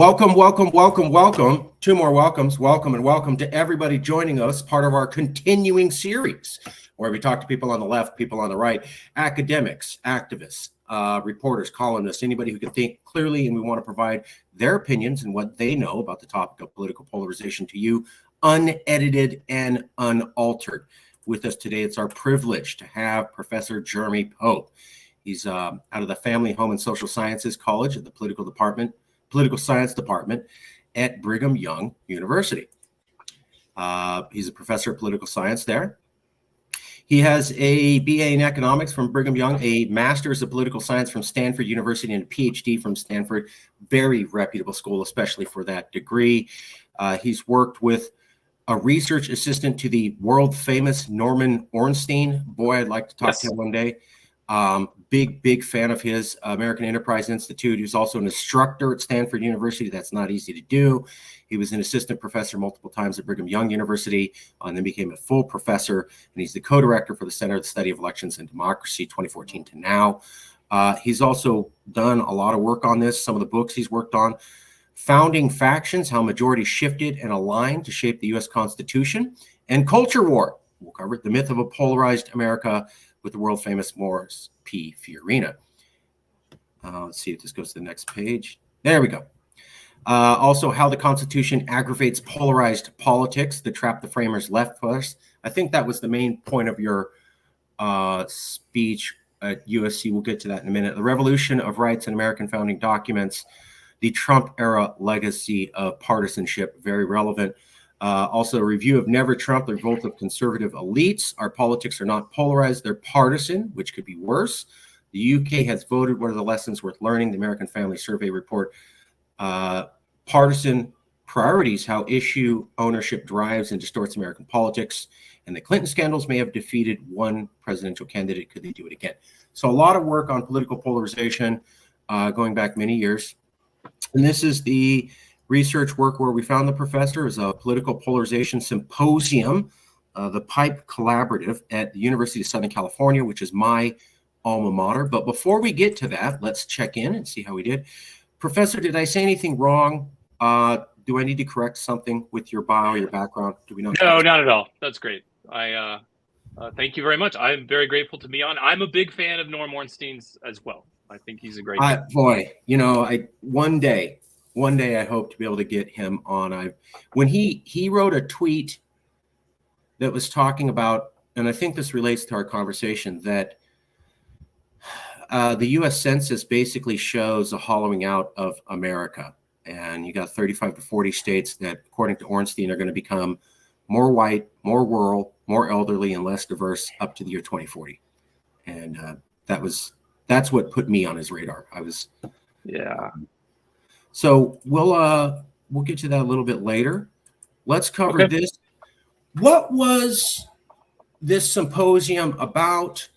Welcome, welcome, welcome, welcome. Two more welcomes. Welcome and welcome to everybody joining us, part of our continuing series where we talk to people on the left, people on the right, academics, activists, reporters, columnists, anybody who can think clearly, and we want to provide their opinions and what they know about the topic of political polarization to you, unedited and unaltered. With us today, it's our privilege to have Professor Jeremy Pope. He's out of the Family, Home, and Social Sciences College at the Political Science Department at Brigham Young University. He's a professor of political science there. He has a BA in economics from Brigham Young, a master's of political science from Stanford University, and a PhD from Stanford. Very reputable school, especially for that degree. He's worked with a research assistant to the world famous Norman Ornstein. Boy, I'd like to talk to him one day. Big fan of his. American Enterprise Institute. He was also an instructor at Stanford University. That's not easy to do. He was an assistant professor multiple times at Brigham Young University, and then became a full professor. And he's the co-director for the Center of the Study of Elections and Democracy, 2014 to now. He's also done a lot of work on this. Some of the books he's worked on: Founding Factions, How Majorities Shifted and Aligned to Shape the U.S. Constitution, and Culture War. We'll cover it. The Myth of a Polarized America, with the world famous Morris P. Fiorina. Let's see if this goes to the next page. There we go. Also, How the Constitution Aggravates Polarized Politics, the Trap the Framers Left for Us. I think that was the main point of your speech at USC. We'll get to that in a minute. The Revolution of Rights and American Founding Documents, the Trump-era legacy of partisanship, very relevant. Also, a review of Never Trump, the revolt of conservative elites. Our politics are not polarized, they're partisan, which could be worse. The UK has voted. What are the lessons worth learning? The American Family Survey report. Partisan priorities, how issue ownership drives and distorts American politics. And the Clinton scandals may have defeated one presidential candidate. Could they do it again? So a lot of work on political polarization going back many years. And this is the research work where we found the professor is a political polarization symposium, the PIPE Collaborative at the University of Southern California, which is my alma mater. But before we get to that, let's check in and see how we did. Professor, did I say anything wrong? Do I need to correct something with your bio, your background? Do we know? No, not at all. That's great. Thank you very much. I'm very grateful to be on. I'm a big fan of Norm Ornstein's as well. I think he's a great guy. Boy, you know, one day I hope to be able to get him on. When he wrote a tweet that was talking about, and I think this relates to our conversation, that the U.S. Census basically shows a hollowing out of America. And you got 35 to 40 states that, according to Ornstein, are going to become more white, more rural, more elderly, and less diverse up to the year 2040. And that's what put me on his radar. So we'll get to that a little bit later. Let's cover this. What was this symposium about?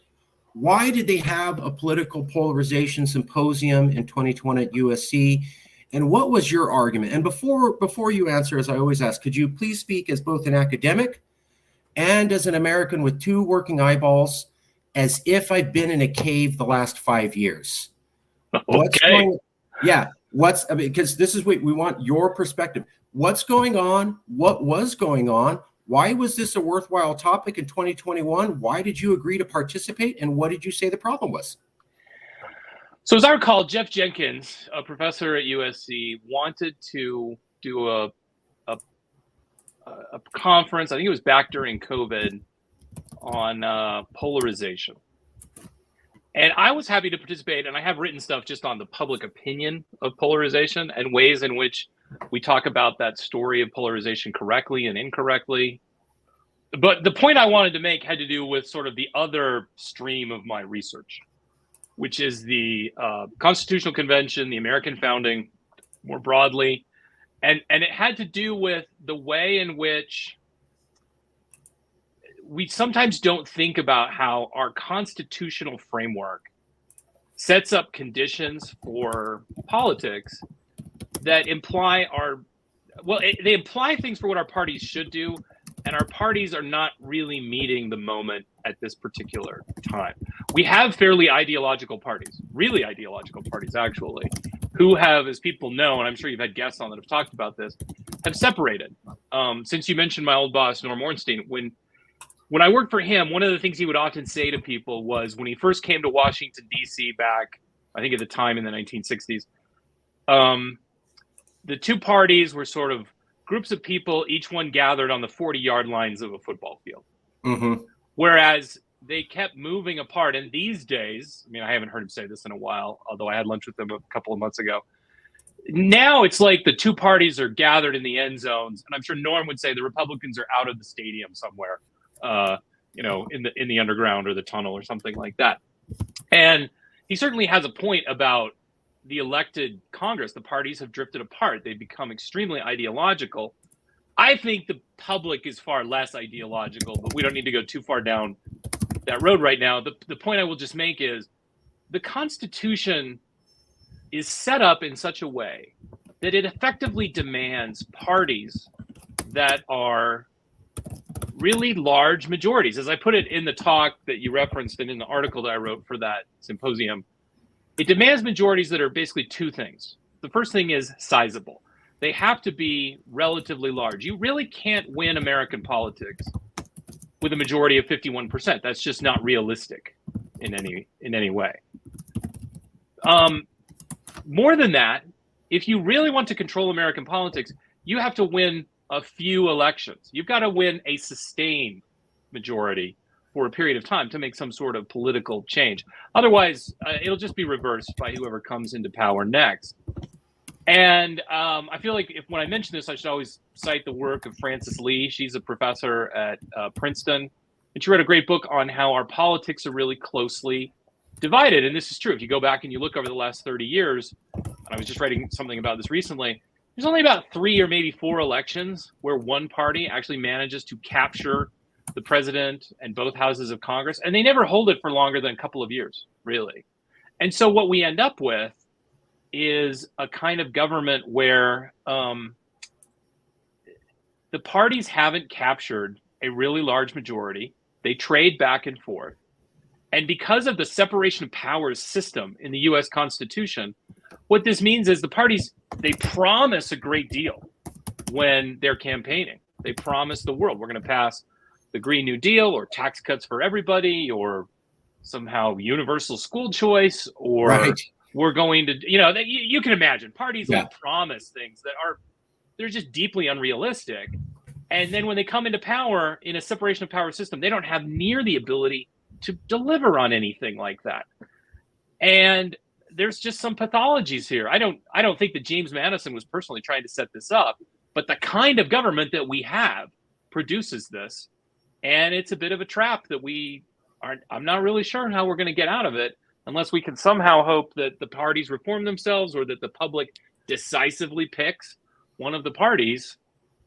Why did they have a political polarization symposium in 2020 at USC? And what was your argument? And before you answer, as I always ask, could you please speak as both an academic and as an American with two working eyeballs, as if I've been in a cave the last 5 years? Because this is what we want, your perspective. What's going on? What was going on? Why was this a worthwhile topic in 2021? Why did you agree to participate? And what did you say the problem was? So as I recall, Jeff Jenkins, a professor at USC, wanted to do a conference, I think it was back during COVID, on polarization. And I was happy to participate, and I have written stuff just on the public opinion of polarization and ways in which we talk about that story of polarization correctly and incorrectly. But the point I wanted to make had to do with sort of the other stream of my research, which is the Constitutional Convention, the American founding more broadly. And it had to do with the way in which we sometimes don't think about how our constitutional framework sets up conditions for politics that imply they imply things for what our parties should do, and our parties are not really meeting the moment at this particular time. We have fairly ideological parties, really ideological parties, actually, who have, as people know, and I'm sure you've had guests on that have talked about this, have separated. Since you mentioned my old boss, Norm Ornstein, when I worked for him, one of the things he would often say to people was when he first came to Washington, D.C. back, I think at the time in the 1960s, the two parties were sort of groups of people, each one gathered on the 40-yard lines of a football field. Mm-hmm. Whereas they kept moving apart. And these days, I mean, I haven't heard him say this in a while, although I had lunch with him a couple of months ago. Now it's like the two parties are gathered in the end zones. And I'm sure Norm would say the Republicans are out of the stadium somewhere, in the underground or the tunnel or something like that. And he certainly has a point about the elected Congress. The parties have drifted apart. They've become extremely ideological. I think the public is far less ideological, but we don't need to go too far down that road right now. The point I will just make is the Constitution is set up in such a way that it effectively demands parties that are really large majorities. As I put it in the talk that you referenced and in the article that I wrote for that symposium, it demands majorities that are basically two things. The first thing is sizable. They have to be relatively large. You really can't win American politics with a majority of 51%. That's just not realistic in any way. More than that, if you really want to control American politics, you have to win a few elections. You've got to win a sustained majority for a period of time to make some sort of political change. Otherwise, it'll just be reversed by whoever comes into power next. And I feel like when I mention this, I should always cite the work of Frances Lee. She's a professor at Princeton, and she wrote a great book on how our politics are really closely divided. And this is true. If you go back and you look over the last 30 years, and I was just writing something about this recently, there's only about 3 or maybe 4 elections where one party actually manages to capture the president and both houses of Congress, and they never hold it for longer than a couple of years, really. And so what we end up with is a kind of government where the parties haven't captured a really large majority. They trade back and forth. And because of the separation of powers system in the US Constitution, what this means is the parties, they promise a great deal when they're campaigning. They promise the world, we're going to pass the Green New Deal or tax cuts for everybody or somehow universal school choice or right. We're going to, you can imagine parties will promise things that they're just deeply unrealistic. And then when they come into power in a separation of power system, they don't have near the ability to deliver on anything like that. And there's just some pathologies here. I don't think that James Madison was personally trying to set this up, but the kind of government that we have produces this. And it's a bit of a trap that I'm not really sure how we're going to get out of it unless we can somehow hope that the parties reform themselves or that the public decisively picks one of the parties.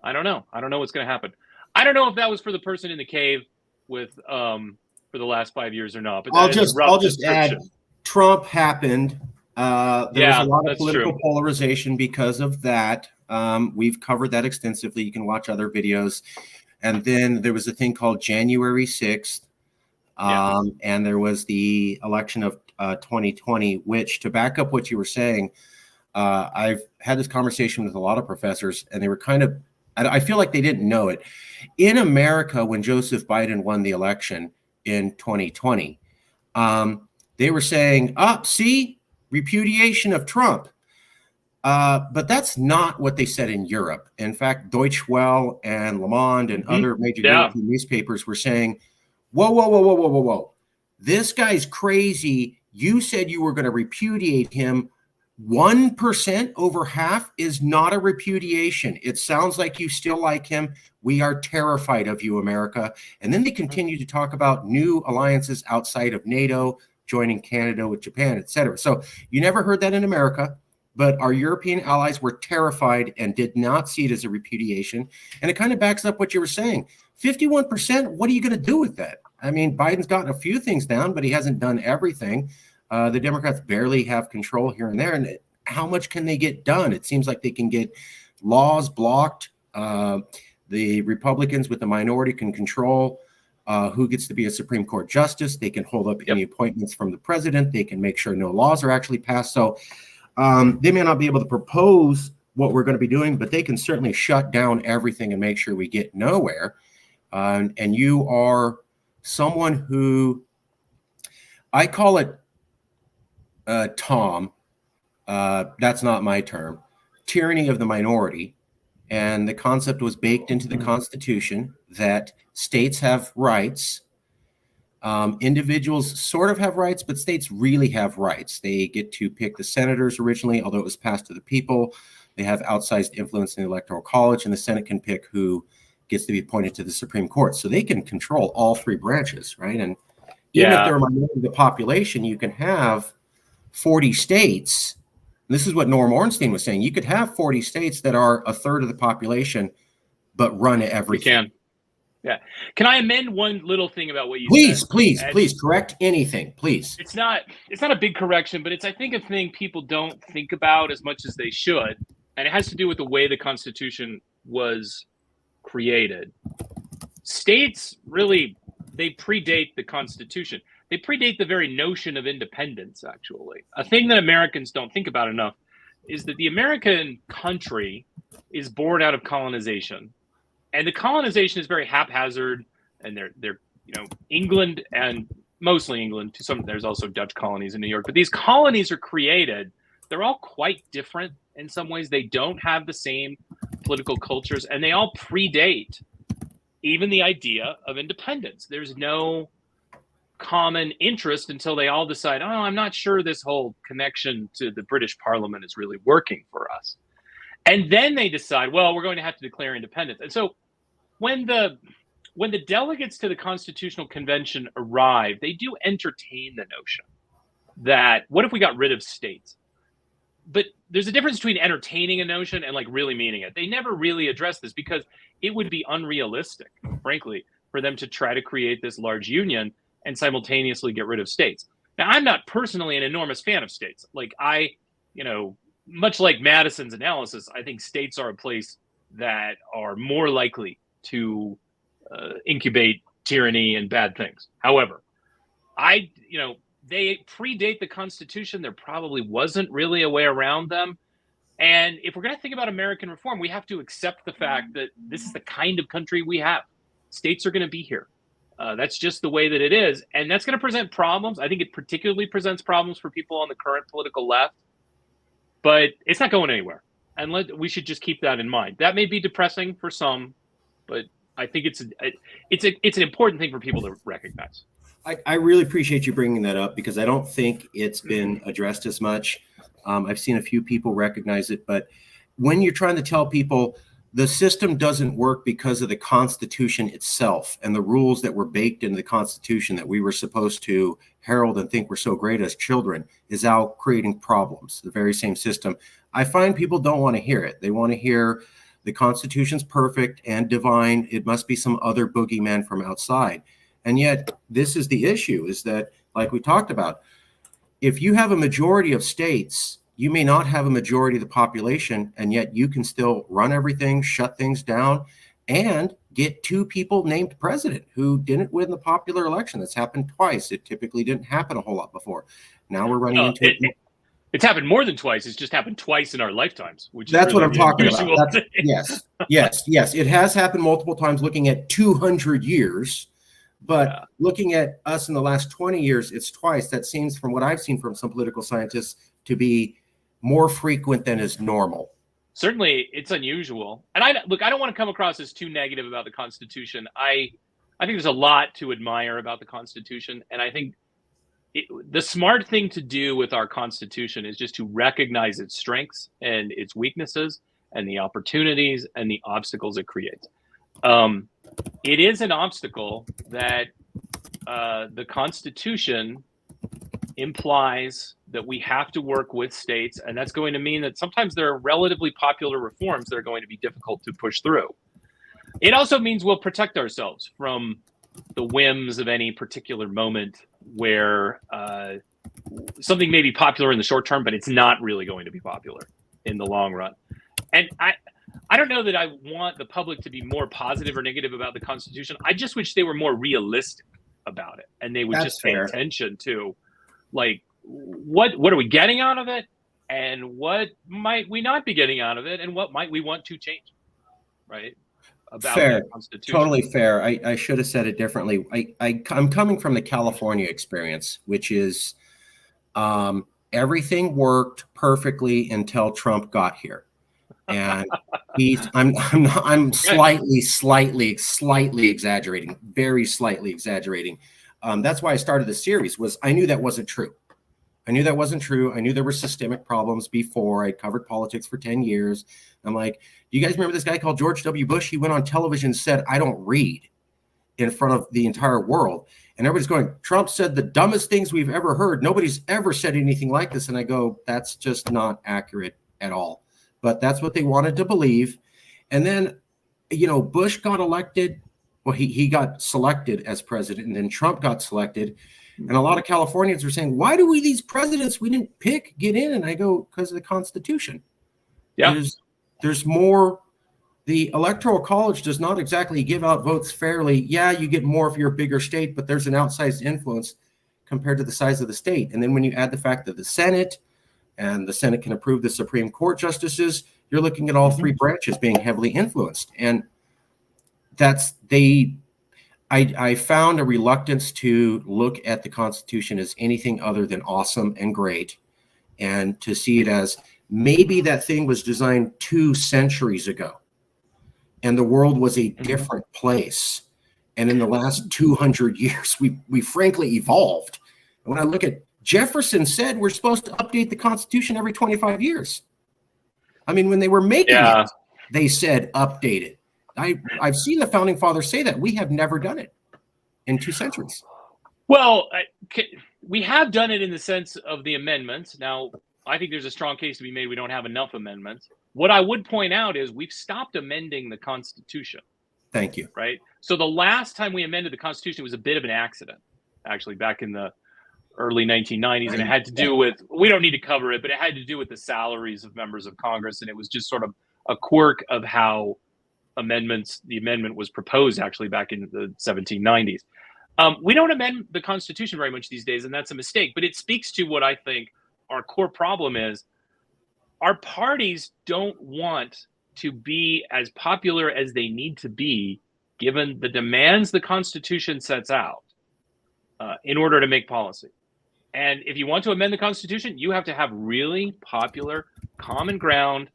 I don't know. I don't know what's going to happen. I don't know if that was for the person in the cave with for the last 5 years or not. But I'll just add, Trump happened. There was a lot of political polarization because of that. We've covered that extensively. You can watch other videos. And then there was a thing called January 6th. And there was the election of 2020, which, to back up what you were saying, I've had this conversation with a lot of professors, and they were I feel like they didn't know it. In America, when Joseph Biden won the election in 2020, they were saying, see, repudiation of Trump. But that's not what they said in Europe. In fact, Deutsche Welle and Le Monde and other major European newspapers were saying, whoa. This guy's crazy. You said you were going to repudiate him. 1% over half is not a repudiation. It sounds like you still like him. We are terrified of you, America. And then they continue to talk about new alliances outside of NATO, joining Canada with Japan, et cetera. So you never heard that in America, but our European allies were terrified and did not see it as a repudiation. And it kind of backs up what you were saying. 51%, what are you going to do with that? I mean, Biden's gotten a few things down, but he hasn't done everything. The Democrats barely have control here and there. And how much can they get done? It seems like they can get laws blocked. The Republicans with the minority can control who gets to be a Supreme Court justice. They can hold up any appointments from the president. They can make sure no laws are actually passed. So They may not be able to propose what we're going to be doing, but they can certainly shut down everything and make sure we get nowhere. And you are someone who, I call it Tom. That's not my term. Tyranny of the minority. And the concept was baked into the Constitution that states have rights. Individuals sort of have rights, but states really have rights. They get to pick the senators originally, although it was passed to the people. They have outsized influence in the Electoral College, and the Senate can pick who gets to be appointed to the Supreme Court. So they can control all three branches, right? And even if they're a minority of the population, you can have 40 states. This is what Norm Ornstein was saying. You could have 40 states that are a third of the population, but run everything. We can. Yeah. Can I amend one little thing about what you said? Please correct anything, please. It's not a big correction, but it's, I think, a thing people don't think about as much as they should. And it has to do with the way the Constitution was created. States really, they predate the Constitution. They predate the very notion of independence, actually. A thing that Americans don't think about enough is that the American country is born out of colonization. And the colonization is very haphazard, and they're England, and mostly England. To some, there's also Dutch colonies in New York, but these colonies are created. They're all quite different in some ways. They don't have the same political cultures, and they all predate even the idea of independence. There's no common interest until they all decide, oh, I'm not sure this whole connection to the British Parliament is really working for us. And then they decide, well, we're going to have to declare independence. And so when the delegates to the Constitutional Convention arrive, they do entertain the notion that what if we got rid of states? But there's a difference between entertaining a notion and like really meaning it. They never really address this because it would be unrealistic, frankly, for them to try to create this large union and simultaneously get rid of states. Now, I'm not personally an enormous fan of states. Like much like Madison's analysis, I think states are a place that are more likely to incubate tyranny and bad things. However, they predate the Constitution. There probably wasn't really a way around them. And if we're going to think about American reform, we have to accept the fact that this is the kind of country we have. States are going to be here. That's just the way that it is. And that's going to present problems. I think it particularly presents problems for people on the current political left. But it's not going anywhere. And we should just keep that in mind. That may be depressing for some, but I think it's an important thing for people to recognize. I really appreciate you bringing that up because I don't think it's been addressed as much. I've seen a few people recognize it, but when you're trying to tell people the system doesn't work because of the Constitution itself and the rules that were baked into the Constitution that we were supposed to herald and think were so great as children is out creating problems, the very same system. I find people don't want to hear it. They want to hear the Constitution's perfect and divine. It must be some other boogeyman from outside. And yet this is the issue, is that, like we talked about, if you have a majority of states, you may not have a majority of the population, and yet you can still run everything, shut things down, and get two people named president who didn't win the popular election. That's happened twice. It typically didn't happen a whole lot before. Now we're running into it. It's happened more than twice. It's just happened twice in our lifetimes, which that's is really what I'm talking about. Yes. It has happened multiple times looking at 200 years. But looking at us in the last 20 years, it's twice. That seems, from what I've seen from some political scientists, to be more frequent than is normal. Certainly, it's unusual. And I don't want to come across as too negative about the Constitution. I think there's a lot to admire about the Constitution. And I think the smart thing to do with our Constitution is just to recognize its strengths and its weaknesses and the opportunities and the obstacles it creates. It is an obstacle that the Constitution implies that we have to work with states, and that's going to mean that sometimes there are relatively popular reforms that are going to be difficult to push through. It also means we'll protect ourselves from the whims of any particular moment where something may be popular in the short term, but it's not really going to be popular in the long run. And I don't know that I want the public to be more positive or negative about the Constitution. I just wish they were more realistic about it, and they would just pay attention to, like, what are we getting out of it, and what might we not be getting out of it, and what might we want to change, right? About Fair, that Constitution. totally fair. I should have said it differently. I'm coming from the California experience, which is everything worked perfectly until Trump got here. And I'm slightly exaggerating, very slightly exaggerating. That's why I started the series. Was I knew that wasn't true. I knew that wasn't true. I knew there were systemic problems before. I covered politics for 10 years. I'm like, do you guys remember this guy called George W. Bush? He went on television and said, I don't read, in front of the entire world. And everybody's going, Trump said the dumbest things we've ever heard. Nobody's ever said anything like this. And I go, that's just not accurate at all. But that's what they wanted to believe. And then, Bush got elected. Well, he got selected as president, and then Trump got selected. And a lot of Californians were saying, why do these presidents we didn't pick get in? And I go, because of the Constitution. Yeah. There's more. The Electoral College does not exactly give out votes fairly. Yeah, you get more if you're a bigger state, but there's an outsized influence compared to the size of the state. And then when you add the fact that the Senate can approve the Supreme Court justices, you're looking at all three branches being heavily influenced. And I found a reluctance to look at the Constitution as anything other than awesome and great, and to see it as maybe that thing was designed 2 centuries ago, and the world was a different place. And in the last 200 years, we frankly evolved. And when I look at Jefferson said we're supposed to update the Constitution every 25 years. I mean, when they were making it, they said update it. I've seen the founding fathers say that. We have never done it in 2 centuries. Well, we have done it in the sense of the amendments. Now, I think there's a strong case to be made we don't have enough amendments. What I would point out is we've stopped amending the Constitution. Thank you. Right? So the last time we amended the Constitution was a bit of an accident, actually, back in the early 1990s. And it had to do with, we don't need to cover it, but it had to do with the salaries of members of Congress. And it was just sort of a quirk of how the amendment was proposed actually back in the 1790s. We don't amend the Constitution very much these days, and that's a mistake. But it speaks to what I think our core problem is. Our parties don't want to be as popular as they need to be, given the demands the Constitution sets out in order to make policy. And if you want to amend the Constitution, you have to have really popular, common ground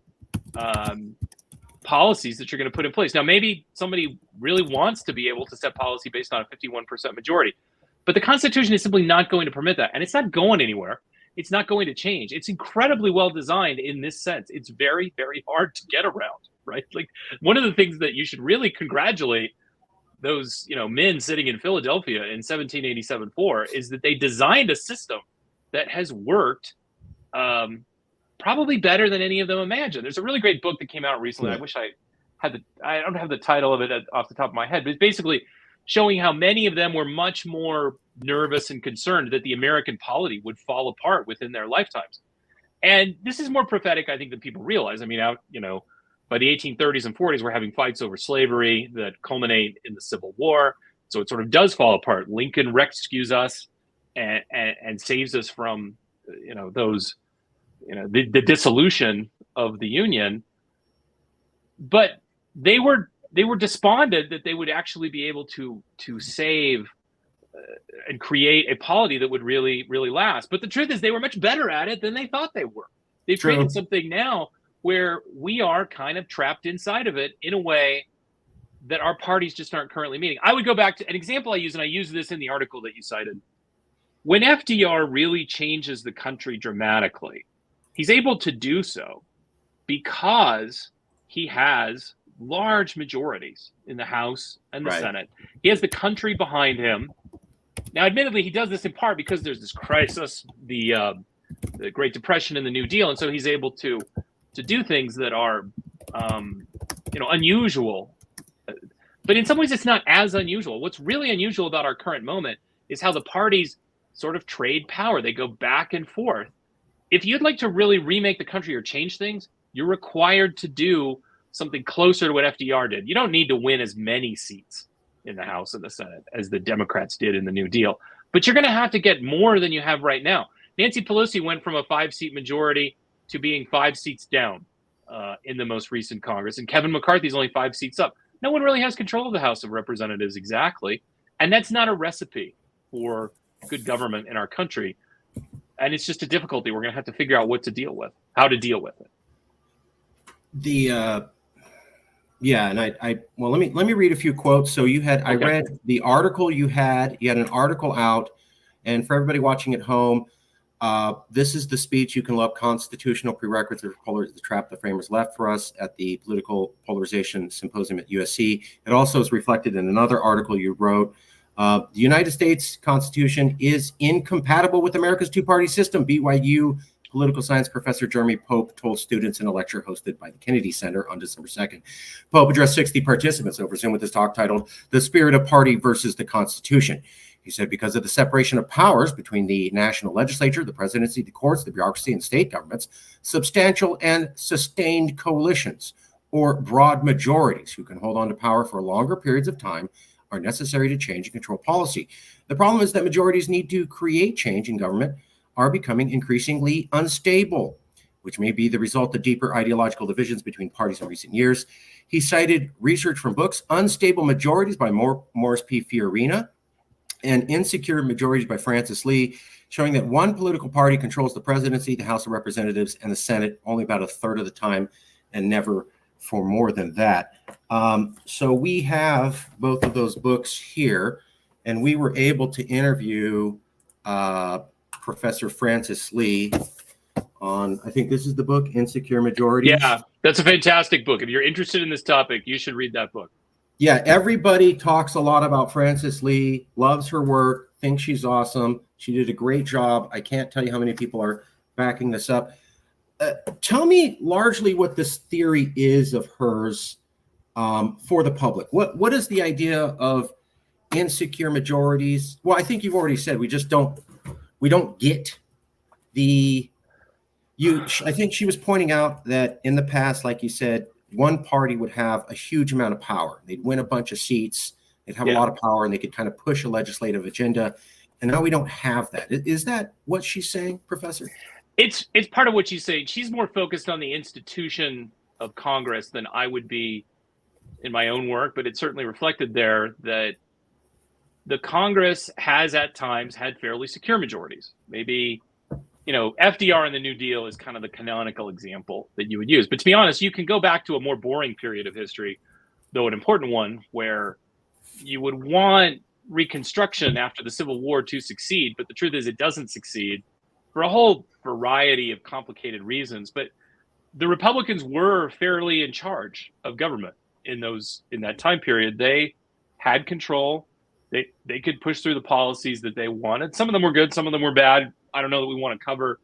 policies that you're going to put in place. Now, maybe somebody really wants to be able to set policy based on a 51% majority, but the Constitution is simply not going to permit that. And it's not going anywhere. It's not going to change. It's incredibly well designed in this sense. It's very, very hard to get around, right? Like, one of the things that you should really congratulate those, men sitting in Philadelphia in 1787 for is that they designed a system that has worked probably better than any of them imagined. There's a really great book that came out recently. I wish I don't have the title of it off the top of my head, but it's basically showing how many of them were much more nervous and concerned that the American polity would fall apart within their lifetimes. And this is more prophetic, I think, than people realize. I mean, by the 1830s and 40s, we're having fights over slavery that culminate in the Civil War. So it sort of does fall apart. Lincoln rescues us and saves us from, the dissolution of the Union. But they were despondent that they would actually be able to save and create a polity that would really, really last. But the truth is, they were much better at it than they thought they were. They've created something now where we are kind of trapped inside of it in a way that our parties just aren't currently meeting. I would go back to an example I use, and I use this in the article that you cited. When FDR really changes the country dramatically, he's able to do so because he has large majorities in the House and the Senate. He has the country behind him. Now, admittedly, he does this in part because there's this crisis, the Great Depression and the New Deal, and so he's able to do things that are, unusual. But in some ways, it's not as unusual. What's really unusual about our current moment is how the parties sort of trade power. They go back and forth. If you'd like to really remake the country or change things, you're required to do something closer to what FDR did. You don't need to win as many seats in the House and the Senate as the Democrats did in the New Deal, but you're going to have to get more than you have right now. Nancy Pelosi went from a 5-seat majority to being 5 seats down in the most recent Congress. And Kevin McCarthy's only 5 seats up. No one really has control of the House of Representatives exactly. And that's not a recipe for good government in our country. And it's just a difficulty. We're going to have to figure out what to deal with, how to deal with it. Well, let me read a few quotes. So I read the article you had an article out, and for everybody watching at home, this is the speech. You can look, Constitutional Prerequisites for Polarization, the Trap the Framers Left for Us, at the Political Polarization Symposium at USC. It also is reflected in another article you wrote. The United States Constitution is incompatible with America's two-party system. BYU political science professor Jeremy Pope told students in a lecture hosted by the Kennedy Center on December 2nd. Pope addressed 60 participants over Zoom with his talk titled "The Spirit of Party versus the Constitution." He said, because of the separation of powers between the national legislature, the presidency, the courts, the bureaucracy, and state governments, substantial and sustained coalitions or broad majorities who can hold on to power for longer periods of time are necessary to change and control policy. The problem is that majorities need to create change in government are becoming increasingly unstable, which may be the result of deeper ideological divisions between parties in recent years. He cited research from books Unstable Majorities by Morris P. Fiorina and Insecure Majorities by Francis Lee, showing that one political party controls the presidency, the House of Representatives, and the Senate only about a third of the time, and never for more than that. So we have both of those books here, and we were able to interview Professor Francis Lee on, I think this is the book, Insecure Majorities. Yeah, that's a fantastic book. If you're interested in this topic, you should read that book. Yeah, everybody talks a lot about Francis Lee, loves her work, thinks she's awesome. She did a great job. I can't tell you how many people are backing this up. Tell me largely what this theory is of hers for the public. What is the idea of insecure majorities? Well, I think you've already said we don't get I think she was pointing out that in the past, like you said, one party would have a huge amount of power. They'd win a bunch of seats. They'd have a lot of power, and they could kind of push a legislative agenda. And now we don't have that. Is that what she's saying, Professor? It's part of what she's saying. She's more focused on the institution of Congress than I would be in my own work, but it's certainly reflected there that the Congress has at times had fairly secure majorities. Maybe, FDR and the New Deal is kind of the canonical example that you would use. But to be honest, you can go back to a more boring period of history, though an important one, where you would want Reconstruction after the Civil War to succeed. But the truth is it doesn't succeed for a whole variety of complicated reasons. But the Republicans were fairly in charge of government in that time period. They had control. They could push through the policies that they wanted. Some of them were good, some of them were bad. I don't know that we want to cover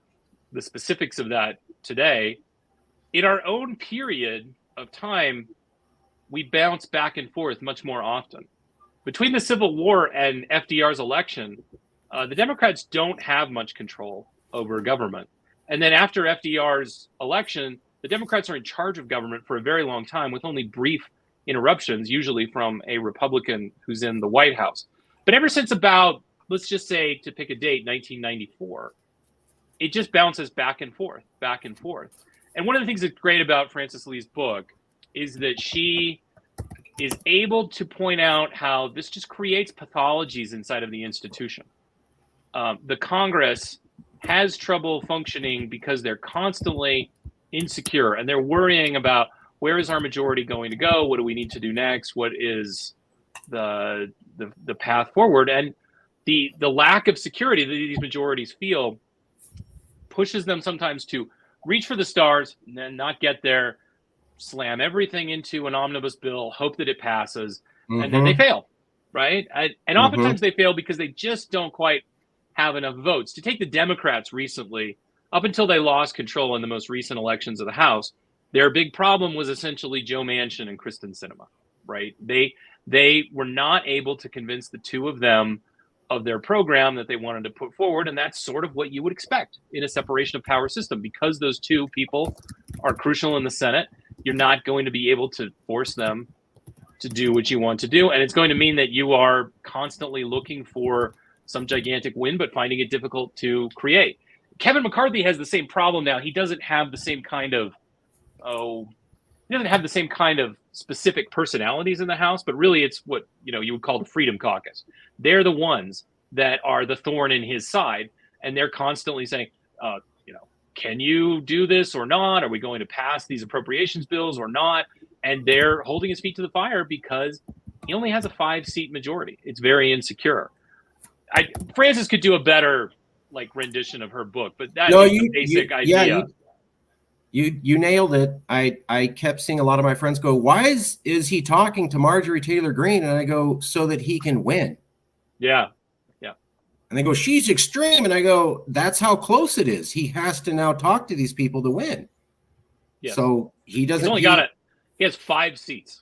the specifics of that today. In our own period of time, we bounce back and forth much more often. Between the Civil War and FDR's election, the Democrats don't have much control over government. And then after FDR's election, the Democrats are in charge of government for a very long time with only brief interruptions, usually from a Republican who's in the White House. But ever since about, let's just say, to pick a date, 1994, it just bounces back and forth, back and forth. And one of the things that's great about Francis Lee's book is that she is able to point out how this just creates pathologies inside of the institution. The Congress has trouble functioning because they're constantly insecure and they're worrying about, where is our majority going to go? What do we need to do next? What is the path forward? And the lack of security that these majorities feel pushes them sometimes to reach for the stars and then not get there, slam everything into an omnibus bill, hope that it passes, and then they fail, right? And oftentimes they fail because they just don't quite have enough votes. To take the Democrats recently, up until they lost control in the most recent elections of the House, their big problem was essentially Joe Manchin and Kristen Sinema, right? They were not able to convince the two of them of their program that they wanted to put forward, and that's sort of what you would expect in a separation of power system. Because those two people are crucial in the Senate, you're not going to be able to force them to do what you want to do, and it's going to mean that you are constantly looking for some gigantic win, but finding it difficult to create. Kevin McCarthy has the same problem now. He doesn't have the same kind of specific personalities in the House, but really it's what you would call the Freedom Caucus. They're the ones that are the thorn in his side, and they're constantly saying, can you do this or not? Are we going to pass these appropriations bills or not? And they're holding his feet to the fire because he only has a 5-seat majority. It's very insecure. Frances could do a better rendition of her book, but that is the basic idea. You nailed it. I kept seeing a lot of my friends go, why is he talking to Marjorie Taylor Greene? And I go, so that he can win. Yeah. And they go, she's extreme. And I go, that's how close it is. He has to now talk to these people to win. Yeah. So he doesn't. He's only got it. He has 5 seats.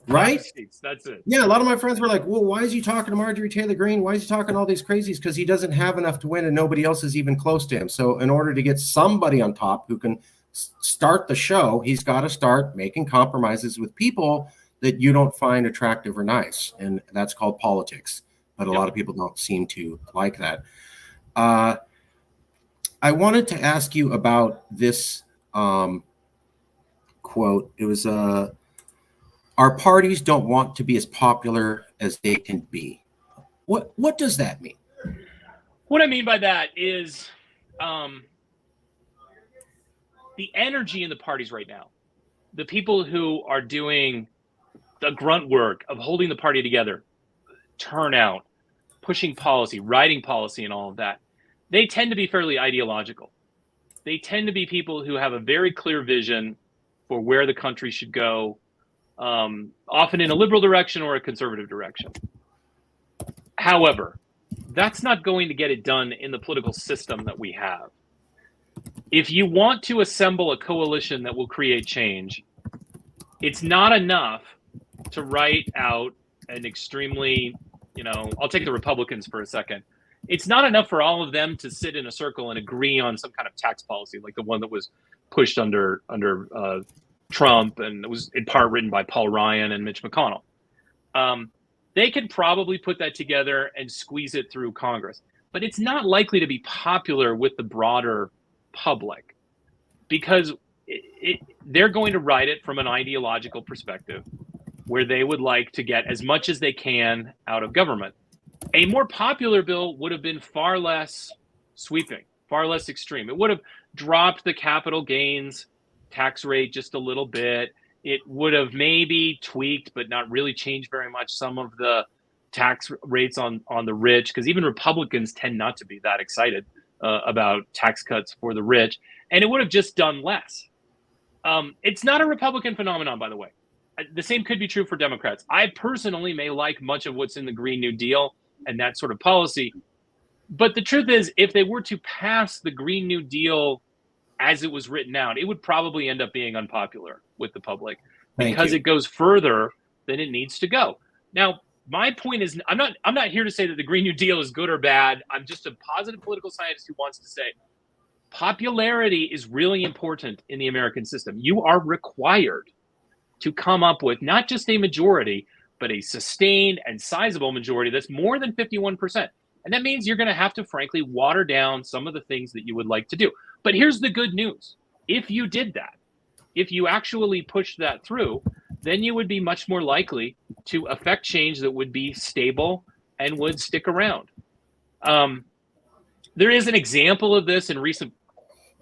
Right? 5 seats. That's it. Yeah. A lot of my friends were like, well, why is he talking to Marjorie Taylor Greene? Why is he talking all these crazies? Because he doesn't have enough to win and nobody else is even close to him. So in order to get somebody on top who can start the show, he's got to start making compromises with people that you don't find attractive or nice. And that's called politics. But a lot of people don't seem to like that. I wanted to ask you about this quote. It was, our parties don't want to be as popular as they can be. What does that mean? What I mean by that is the energy in the parties right now, the people who are doing the grunt work of holding the party together, turnout, pushing policy, writing policy, and all of that, they tend to be fairly ideological. They tend to be people who have a very clear vision for where the country should go, often in a liberal direction or a conservative direction. However, that's not going to get it done in the political system that we have. If you want to assemble a coalition that will create change, it's not enough to write out an extremely, I'll take the Republicans for a second. It's not enough for all of them to sit in a circle and agree on some kind of tax policy, like the one that was pushed under Trump, and it was in part written by Paul Ryan and Mitch McConnell. They could probably put that together and squeeze it through Congress, but it's not likely to be popular with the broader public because they're going to write it from an ideological perspective where they would like to get as much as they can out of government. A more popular bill would have been far less sweeping, far less extreme. It would have dropped the capital gains tax rate just a little bit. It would have maybe tweaked, but not really changed very much, some of the tax rates on the rich, because even Republicans tend not to be that excited about tax cuts for the rich. And it would have just done less. It's not a Republican phenomenon, by the way. The same could be true for Democrats. I personally may like much of what's in the Green New Deal and that sort of policy. But the truth is, if they were to pass the Green New Deal as it was written out, it would probably end up being unpopular with the public because it goes further than it needs to go. Now, my point is, I'm not here to say that the Green New Deal is good or bad. I'm just a positive political scientist who wants to say popularity is really important in the American system. You are required to come up with not just a majority, but a sustained and sizable majority that's more than 51%. And that means you're going to have to, frankly, water down some of the things that you would like to do. But here's the good news. If you did that, if you actually pushed that through, then you would be much more likely to affect change that would be stable and would stick around. There is an example of this in recent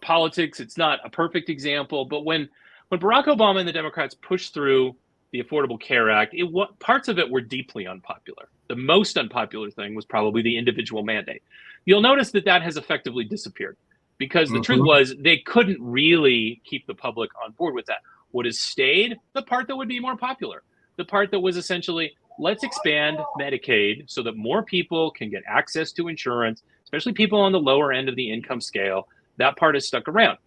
politics. It's not a perfect example, but when Barack Obama and the Democrats pushed through the Affordable Care Act, parts of it were deeply unpopular. The most unpopular thing was probably the individual mandate. You'll notice that has effectively disappeared because the truth was they couldn't really keep the public on board with that. What has stayed? The part that would be more popular. The part that was essentially, let's expand Medicaid so that more people can get access to insurance, especially people on the lower end of the income scale. That part has stuck around.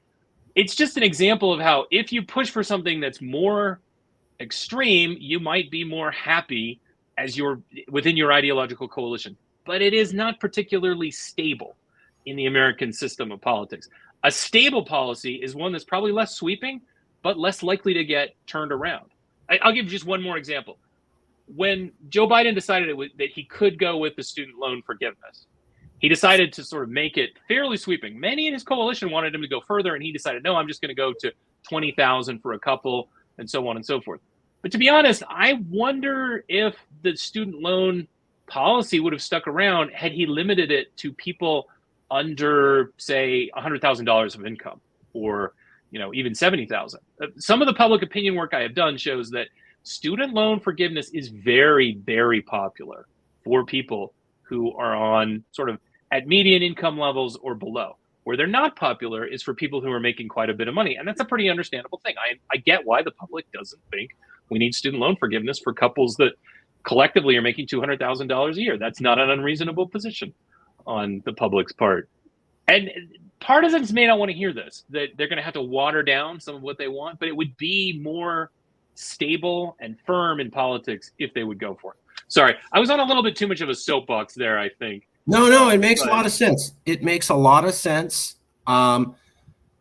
It's just an example of how if you push for something that's more extreme, you might be more happy as you're within your ideological coalition. But it is not particularly stable in the American system of politics. A stable policy is one that's probably less sweeping, but less likely to get turned around. I'll give just one more example. When Joe Biden decided that he could go with the student loan forgiveness, He decided to sort of make it fairly sweeping. Many in his coalition wanted him to go further, and he decided, no, I'm just going to go to 20,000 for a couple, and so on and so forth. But to be honest, I wonder if the student loan policy would have stuck around had he limited it to people under, say, $100,000 of income, or even 70,000. Some of the public opinion work I have done shows that student loan forgiveness is very, very popular for people who are on sort of at median income levels or below. Where they're not popular is for people who are making quite a bit of money. And that's a pretty understandable thing. I get why the public doesn't think we need student loan forgiveness for couples that collectively are making $200,000 a year. That's not an unreasonable position on the public's part. And partisans may not want to hear this, that they're going to have to water down some of what they want, but it would be more stable and firm in politics if they would go for it. Sorry, I was on a little bit too much of a soapbox there, I think. No, it makes a lot of sense. It makes a lot of sense. I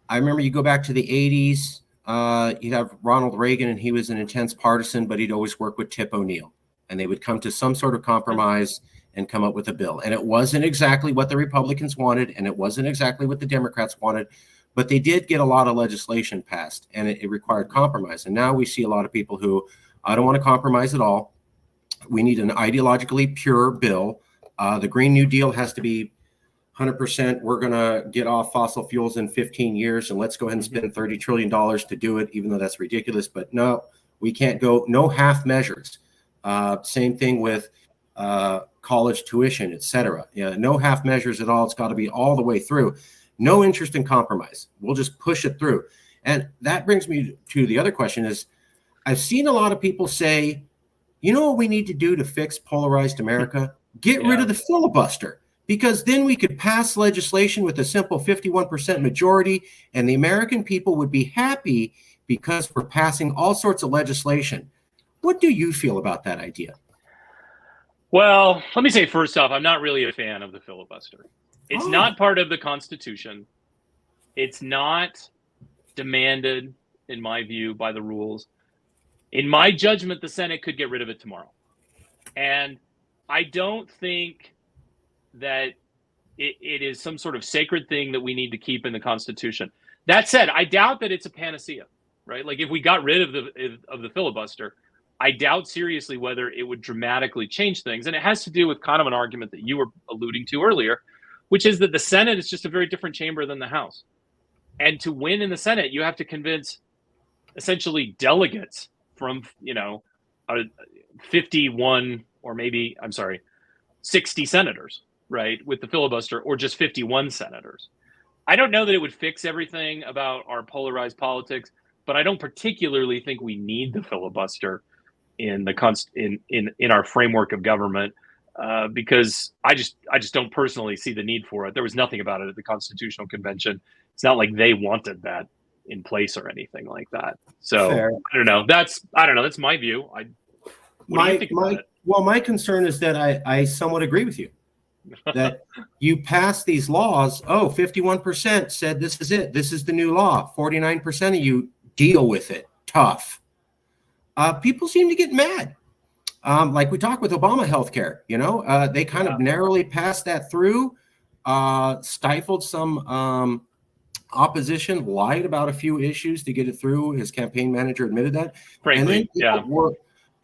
remember you go back to the 80s, you'd have Ronald Reagan, and he was an intense partisan, but he'd always work with Tip O'Neill, and they would come to some sort of compromise and come up with a bill. And it wasn't exactly what the Republicans wanted, and it wasn't exactly what the Democrats wanted, but they did get a lot of legislation passed, and it required compromise. And now we see a lot of people who, I don't want to compromise at all. We need an ideologically pure bill. The Green New Deal has to be 100%. We're going to get off fossil fuels in 15 years, and let's go ahead and spend $30 trillion to do it, even though that's ridiculous. But no, we can't go, no half measures. Same thing with college tuition, et cetera. No half measures at all. It's got to be all the way through. No interest in compromise. We'll just push it through. And that brings me to the other question is, I've seen a lot of people say, you know what we need to do to fix polarized America? Get rid of the filibuster, because then we could pass legislation with a simple 51% majority, and the American people would be happy because we're passing all sorts of legislation. What do you feel about that idea? Well, let me say first off, I'm not really a fan of the filibuster. It's not part of the Constitution. It's not demanded, in my view, by the rules. In my judgment, the Senate could get rid of it tomorrow. And I don't think that it is some sort of sacred thing that we need to keep in the Constitution. That said, I doubt that it's a panacea, right? Like if we got rid of the filibuster, I doubt seriously whether it would dramatically change things. And it has to do with kind of an argument that you were alluding to earlier, which is that the Senate is just a very different chamber than the House. And to win in the Senate, you have to convince essentially delegates from, 51 or maybe, 60 senators, right, with the filibuster, or just 51 senators. I don't know that it would fix everything about our polarized politics, but I don't particularly think we need the filibuster in our framework of government, because I just don't personally see the need for it. There was nothing about it at the Constitutional Convention. It's not like they wanted that in place or anything like that. So fair. I don't know. That's my view. What do you think about it? Well, my concern is that I somewhat agree with you. That you pass these laws, 51% said this is it. This is the new law. 49% of you deal with it. Tough. People seem to get mad. Like we talked with Obama healthcare, they kind of narrowly passed that through, stifled some opposition, lied about a few issues to get it through. His campaign manager admitted that. Frankly,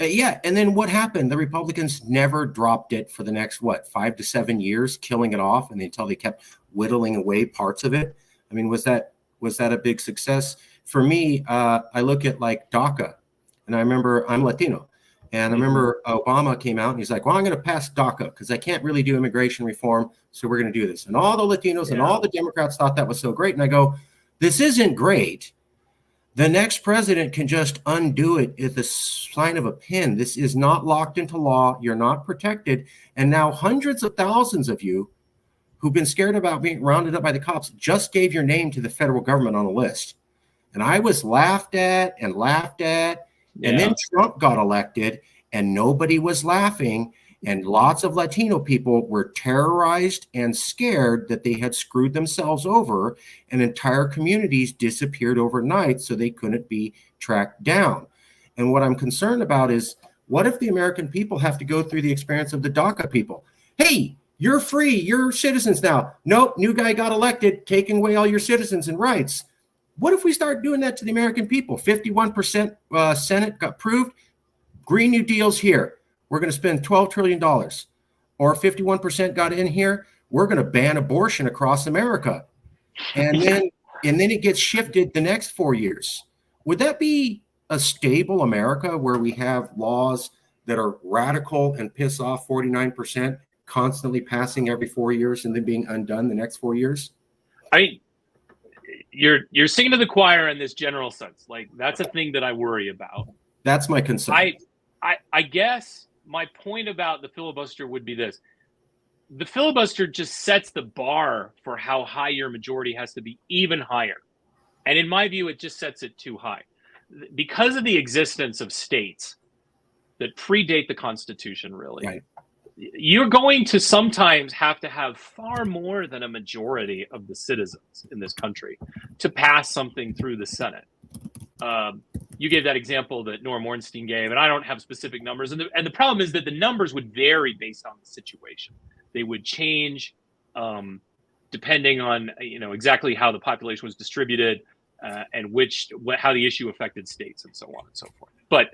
and then what happened? The Republicans never dropped it for the next 5 to 7 years, killing it off, and until they kept whittling away parts of it. I mean, was that a big success? For me, I look at like DACA, and I remember I'm Latino, and I remember Obama came out and he's like, well, I'm going to pass DACA because I can't really do immigration reform, so we're going to do this. And all the Latinos and all the Democrats thought that was so great. And I go, this isn't great. The next president can just undo it at the sign of a pin. This is not locked into law. You're not protected. And now hundreds of thousands of you who've been scared about being rounded up by the cops just gave your name to the federal government on a list. And I was laughed at. And then Trump got elected and nobody was laughing. And lots of Latino people were terrorized and scared that they had screwed themselves over, and entire communities disappeared overnight so they couldn't be tracked down. And what I'm concerned about is, what if the American people have to go through the experience of the DACA people? Hey, You're free. You're citizens now. Nope, new guy got elected, taking away all your citizens and rights. What if we start doing that to the American people? 51% Senate got approved. Green New Deal's here. We're going to spend $12 trillion. Or 51% got in here. We're going to ban abortion across America. And then it gets shifted the next 4 years. Would that be a stable America where we have laws that are radical and piss off 49%, constantly passing every 4 years and then being undone the next 4 years? You're singing to the choir in this general sense. Like, that's a thing that I worry about. That's my concern. I guess my point about the filibuster would be this. The filibuster just sets the bar for how high your majority has to be even higher. And in my view, it just sets it too high. Because of the existence of states that predate the Constitution, really, right, you're going to sometimes have to have far more than a majority of the citizens in this country to pass something through the Senate. You gave that example that Norm Ornstein gave, and I don't have specific numbers. And the problem is that the numbers would vary based on the situation. They would change depending on exactly how the population was distributed and how the issue affected states and so on and so forth. But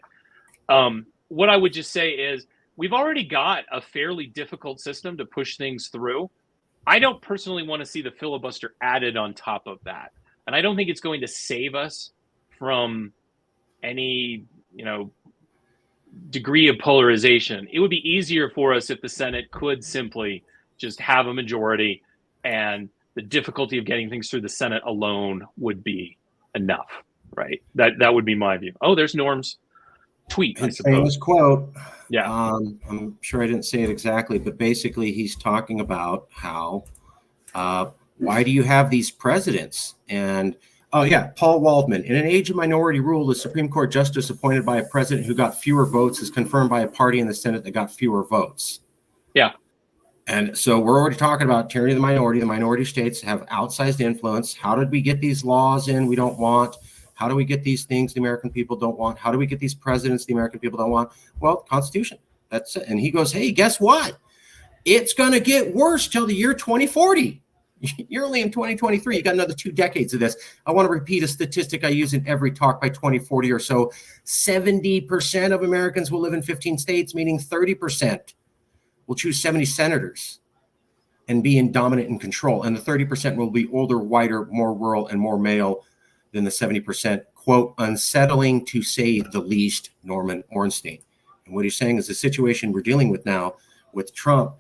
what I would just say is we've already got a fairly difficult system to push things through. I don't personally want to see the filibuster added on top of that. And I don't think it's going to save us from any, degree of polarization. It would be easier for us if the Senate could simply just have a majority, and the difficulty of getting things through the Senate alone would be enough, right? That would be my view. Oh, there's Norm's tweet, I suppose. Famous quote. Yeah. I'm sure I didn't say it exactly, but basically he's talking about how, why do you have these presidents? And Paul Waldman. In an age of minority rule, the Supreme Court justice appointed by a president who got fewer votes is confirmed by a party in the Senate that got fewer votes. Yeah. And so we're already talking about tyranny of the minority. The minority states have outsized influence. How did we get these laws in we don't want? How do we get these things the American people don't want? How do we get these presidents the American people don't want? Well, Constitution. That's it. And he goes, hey, guess what? It's going to get worse till the year 2040. You're only in 2023. You got another 2 decades of this. I want to repeat a statistic I use in every talk. By 2040 or so, 70% of Americans will live in 15 states, meaning 30% will choose 70 senators and be in dominant and control. And the 30% will be older, whiter, more rural, and more male than the 70%. Quote, unsettling to say the least, Norman Ornstein. And what he's saying is the situation we're dealing with now with Trump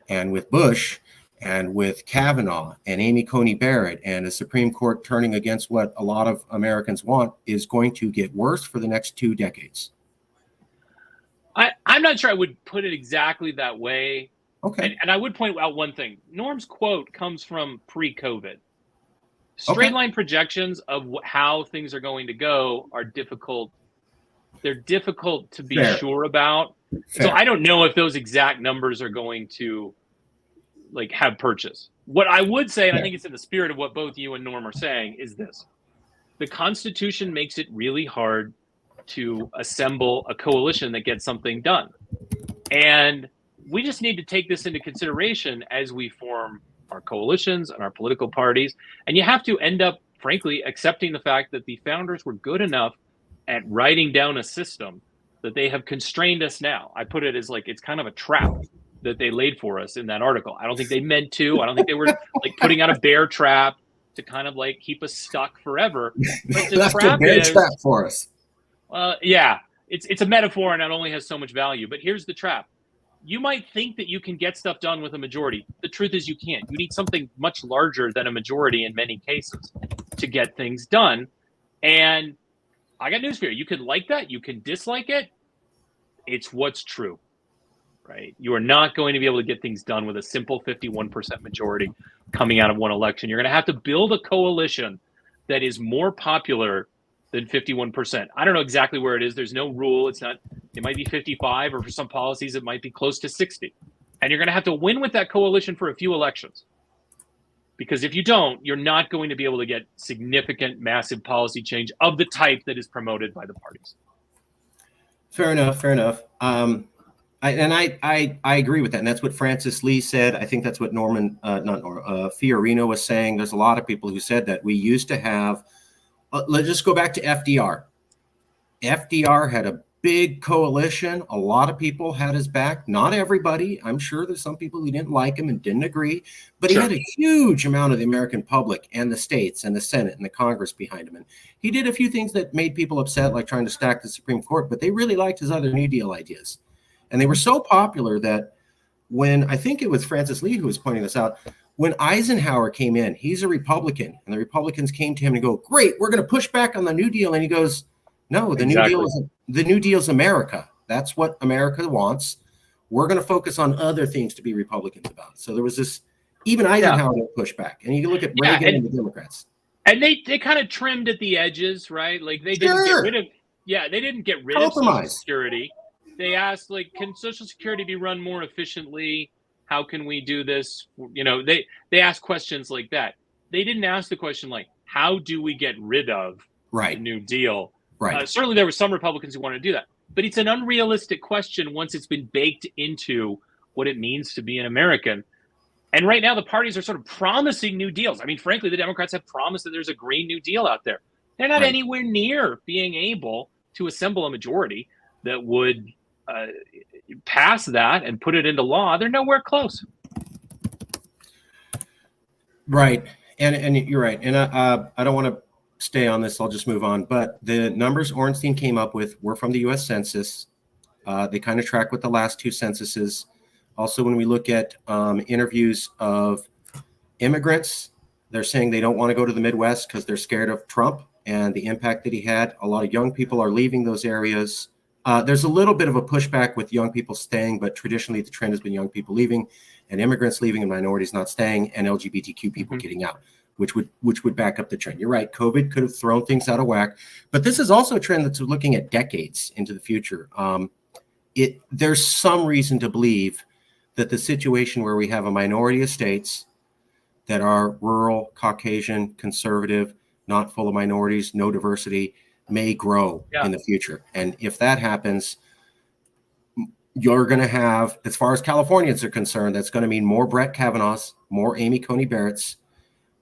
and with Bush and with Kavanaugh and Amy Coney Barrett and the Supreme Court turning against what a lot of Americans want is going to get worse for the next 2 decades. I'm not sure I would put it exactly that way. Okay. And I would point out one thing. Norm's quote comes from pre-COVID. Straight line projections of how things are going to go are difficult. They're difficult to be sure about. Fair. So I don't know if those exact numbers are going to have purchase. What I would say, and I think it's in the spirit of what both you and Norm are saying, is this. The Constitution makes it really hard to assemble a coalition that gets something done. And we just need to take this into consideration as we form our coalitions and our political parties. And you have to end up, frankly, accepting the fact that the founders were good enough at writing down a system that they have constrained us now. I put it as it's kind of a trap that they laid for us in that article. I don't think they meant to. I don't think they were putting out a bear trap to kind of keep us stuck forever. But the trap is trap for us. It's a metaphor and it only has so much value. But here's the trap. You might think that you can get stuff done with a majority. The truth is you can't. You need something much larger than a majority in many cases to get things done. And I got news for you. You can like that. You can dislike it. It's what's true. Right? You are not going to be able to get things done with a simple 51% majority coming out of one election. You're going to have to build a coalition that is more popular than 51%. I don't know exactly where it is. There's no rule. It might be 55, or for some policies, it might be close to 60. And you're going to have to win with that coalition for a few elections. Because if you don't, you're not going to be able to get significant, massive policy change of the type that is promoted by the parties. Fair enough. I agree with that, and that's what Francis Lee said. I think that's what Fiorino was saying. There's a lot of people who said that we used to have. Let's just go back to FDR. FDR had a big coalition. A lot of people had his back. Not everybody. I'm sure there's some people who didn't like him and didn't agree, but he had a huge amount of the American public and the states and the Senate and the Congress behind him. And he did a few things that made people upset, like trying to stack the Supreme Court, but they really liked his other New Deal ideas. And they were so popular that when, I think it was Francis Lee who was pointing this out, when Eisenhower came in, he's a Republican, and the Republicans came to him and go, great, we're going to push back on the New Deal. And he goes, no, the New Deal is America. That's what America wants. We're going to focus on other things to be Republicans about. So there was this, even Eisenhower pushed back. And you can look at Reagan and the Democrats. And they kind of trimmed at the edges, right? Like they didn't get rid of, they didn't get rid of Social Security. They asked, like, can Social Security be run more efficiently? How can we do this? You know, they asked questions like that. They didn't ask the question like, how do we get rid of the New Deal? Right. Certainly there were some Republicans who wanted to do that. But it's an unrealistic question once it's been baked into what it means to be an American. And right now the parties are sort of promising new deals. I mean, frankly, the Democrats have promised that there's a Green New Deal out there. They're not anywhere near being able to assemble a majority that would pass that and put it into law. They're nowhere close. Right. And you're right. And I don't want to stay on this. I'll just move on. But the numbers Ornstein came up with were from the U.S. Census. They kind of track with the last two censuses. Also, when we look at interviews of immigrants, they're saying they don't want to go to the Midwest because they're scared of Trump and the impact that he had. A lot of young people are leaving those areas. There's a little bit of a pushback with young people staying, but traditionally the trend has been young people leaving and immigrants leaving and minorities not staying and LGBTQ people getting out, which would back up the trend. You're right. COVID could have thrown things out of whack, but this is also a trend that's looking at decades into the future. There's some reason to believe that the situation where we have a minority of states that are rural, Caucasian, conservative, not full of minorities, no diversity, may grow in the future. And if that happens, you're going to have, as far as Californians are concerned, that's going to mean more Brett Kavanaughs, more Amy Coney Barrettts,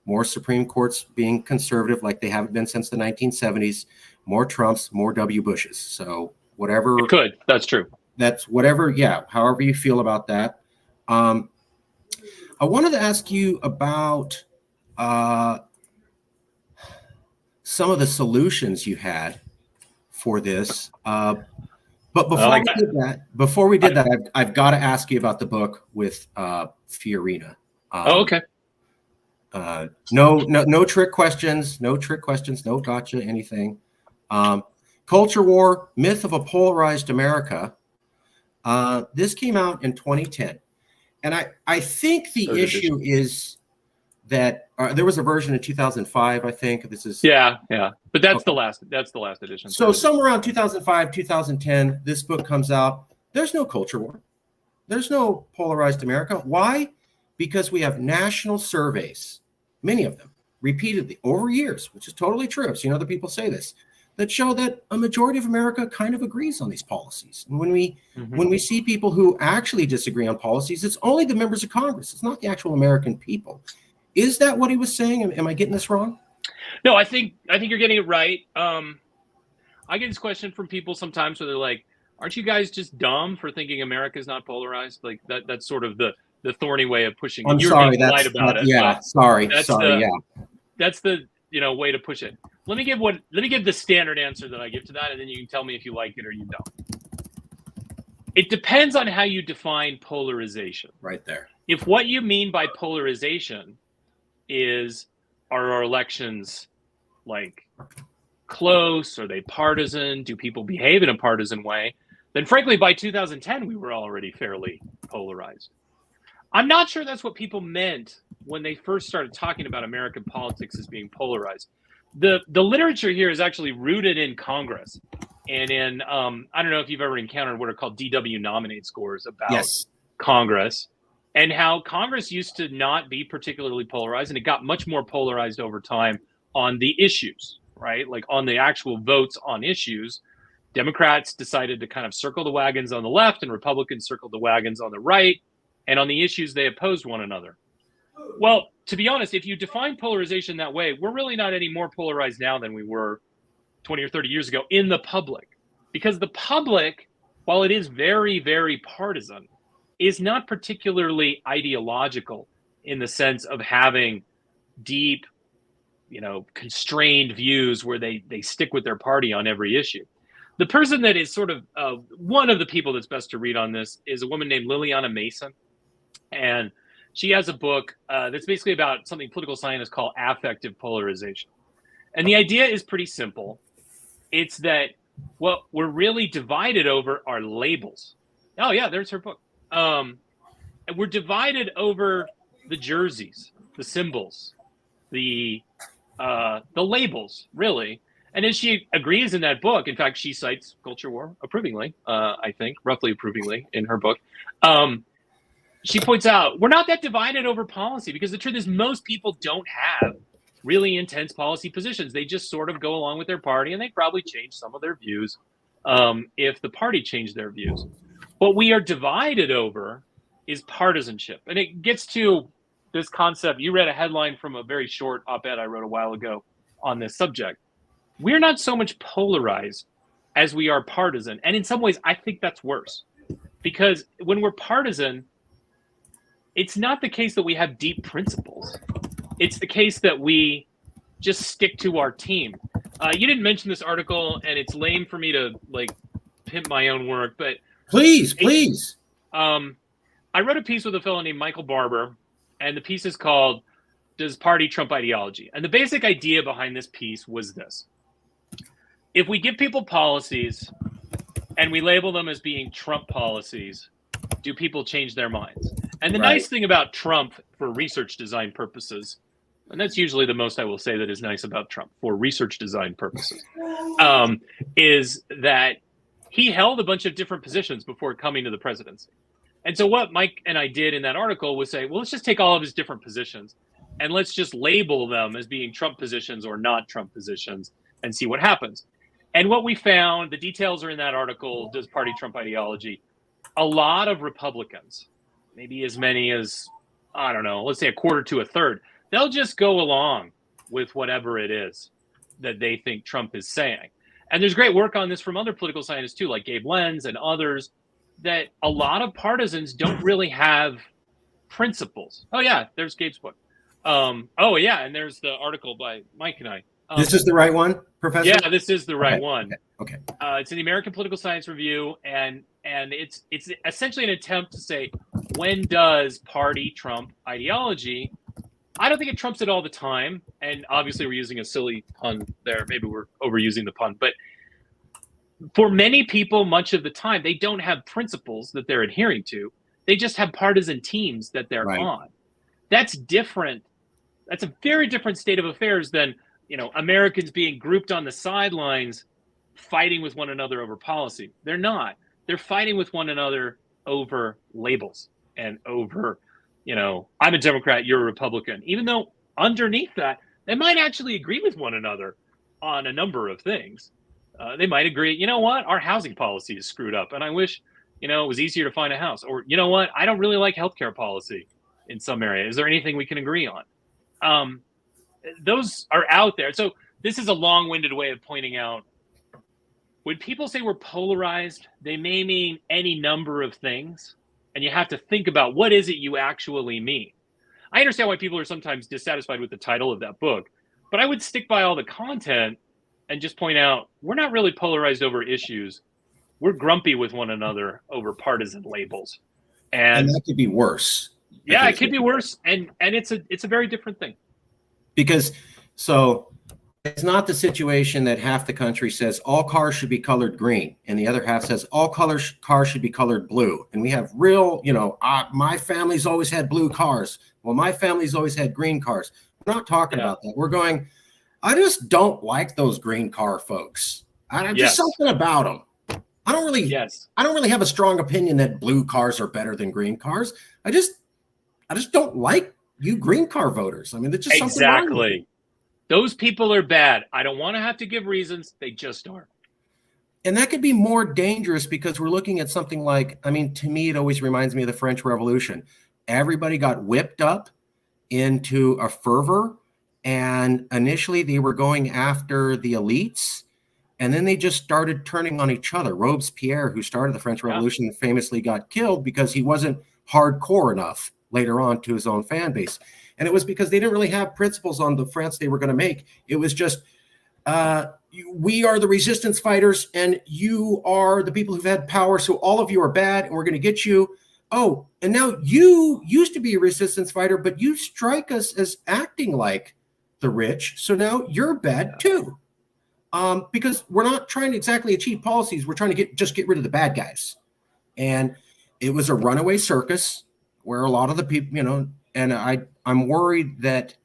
more Supreme Courts being conservative like they haven't been since the 1970s, more Trumps, more W. Bushes. So whatever. It could. That's true. That's whatever. Yeah. However you feel about that. I wanted to ask you about some of the solutions you had for this. But before we did that, I've got to ask you about the book with Fiorina. Okay. No trick questions, no gotcha, anything. Culture War, Myth of a Polarized America. This came out in 2010. And I think the issue is that there was a version in 2005, I think. This is but that's the last edition. So somewhere around 2005, 2010, this book comes out. There's no culture war. There's no polarized America. Why? Because we have national surveys, many of them, repeatedly over years, which is totally true. I've seen other people say this, that show that a majority of America kind of agrees on these policies. And when we see people who actually disagree on policies, it's only the members of Congress. It's not the actual American people. Is that what he was saying? Am I getting this wrong? No, I think you're getting it right. I get this question from people sometimes where they're like, aren't you guys just dumb for thinking America is not polarized? Like that's sort of the thorny way of pushing it. I'm sorry, that's about it. Yeah, sorry. That's the way to push it. Let me give the standard answer that I give to that, and then you can tell me if you like it or you don't. It depends on how you define polarization. Right there. If what you mean by polarization is, are our elections like close? Are they partisan? Do people behave in a partisan way? Then frankly, by 2010, we were already fairly polarized. I'm not sure that's what people meant when they first started talking about American politics as being polarized. The literature here is actually rooted in Congress and in, I don't know if you've ever encountered what are called DW nominate scores about Congress, and how Congress used to not be particularly polarized, and it got much more polarized over time on the issues, right? Like on the actual votes on issues. Democrats decided to kind of circle the wagons on the left and Republicans circled the wagons on the right. And on the issues, they opposed one another. Well, to be honest, if you define polarization that way, we're really not any more polarized now than we were 20 or 30 years ago in the public. Because the public, while it is very, very partisan, is not particularly ideological in the sense of having deep, constrained views where they stick with their party on every issue. The person that is sort of one of the people that's best to read on this is a woman named Liliana Mason. And she has a book that's basically about something political scientists call affective polarization. And the idea is pretty simple. It's that what we're really divided over are labels. Oh, yeah, there's her book. And we're divided over the jerseys, the symbols, the labels, really. And as she agrees in that book, in fact, she cites culture war approvingly, I think, roughly approvingly in her book. She points out, we're not that divided over policy because the truth is most people don't have really intense policy positions. They just sort of go along with their party and they probably change some of their views if the party changed their views. What we are divided over is partisanship. And it gets to this concept. You read a headline from a very short op-ed I wrote a while ago on this subject. We're not so much polarized as we are partisan. And in some ways, I think that's worse. Because when we're partisan, it's not the case that we have deep principles. It's the case that we just stick to our team. You didn't mention this article, and it's lame for me to pimp my own work, but please. I wrote a piece with a fellow named Michael Barber, and the piece is called "Does Party Trump Ideology?" And the basic idea behind this piece was this: if we give people policies and we label them as being Trump policies, do people change their minds? And the nice thing about Trump for research design purposes, and that's usually the most I will say that is nice about Trump for research design purposes, is that he held a bunch of different positions before coming to the presidency. And so what Mike and I did in that article was say, well, let's just take all of his different positions and let's just label them as being Trump positions or not Trump positions and see what happens. And what we found, the details are in that article, Does Party Trump Ideology? A lot of Republicans, maybe as many as, I don't know, let's say a quarter to a third, they'll just go along with whatever it is that they think Trump is saying. And there's great work on this from other political scientists too, like Gabe Lenz and others, that a lot of partisans don't really have principles. Oh yeah, there's Gabe's book. Oh yeah, and there's the article by Mike and I. This is the right one, Professor? Yeah, this is the right one. Okay. It's in the American Political Science Review, and it's essentially an attempt to say, when does party trump ideology? I don't think it trumps it all the time, and obviously we're using a silly pun there. Maybe we're overusing the pun, but for many people, much of the time, they don't have principles that they're adhering to. They just have partisan teams that they're on. That's different. That's a very different state of affairs than, Americans being grouped on the sidelines, fighting with one another over policy. They're not. They're fighting with one another over labels and over, I'm a Democrat, you're a Republican. Even though underneath that, they might actually agree with one another on a number of things. They might agree, you know what, our housing policy is screwed up, and I wish, it was easier to find a house. Or, you know what, I don't really like healthcare policy in some area. Is there anything we can agree on? Those are out there. So this is a long-winded way of pointing out, when people say we're polarized, they may mean any number of things, and you have to think about what is it you actually mean. I understand why people are sometimes dissatisfied with the title of that book, but I would stick by all the content and just point out, we're not really polarized over issues. We're grumpy with one another over partisan labels. And that could be worse. Yeah, it could be worse. And it's a very different thing. Because it's not the situation that half the country says all cars should be colored green and the other half says all cars should be colored blue. And we have real, my family's always had blue cars. Well, my family's always had green cars. We're not talking about that. We're going, I just don't like those green car folks. Just something about them. I don't really have a strong opinion that blue cars are better than green cars. I just don't like you green car voters. I mean, there's just something wrong with it. Those people are bad. I don't want to have to give reasons. They just are. And that could be more dangerous because we're looking at something like, I mean, to me, it always reminds me of the French Revolution. Everybody got whipped up into a fervor, and initially they were going after the elites, and then they just started turning on each other. Robespierre, who started the French Revolution, famously got killed because he wasn't hardcore enough later on to his own fan base. And it was because they didn't really have principles on the France they were going to make. It was just, we are the resistance fighters and you are the people who've had power, so all of you are bad and we're going to get you. Oh, and now you used to be a resistance fighter, but you strike us as acting like the rich, so now you're bad too. Because we're not trying to exactly achieve policies, we're trying to just get rid of the bad guys. And it was a runaway circus where a lot of the people, you know, and I'm worried that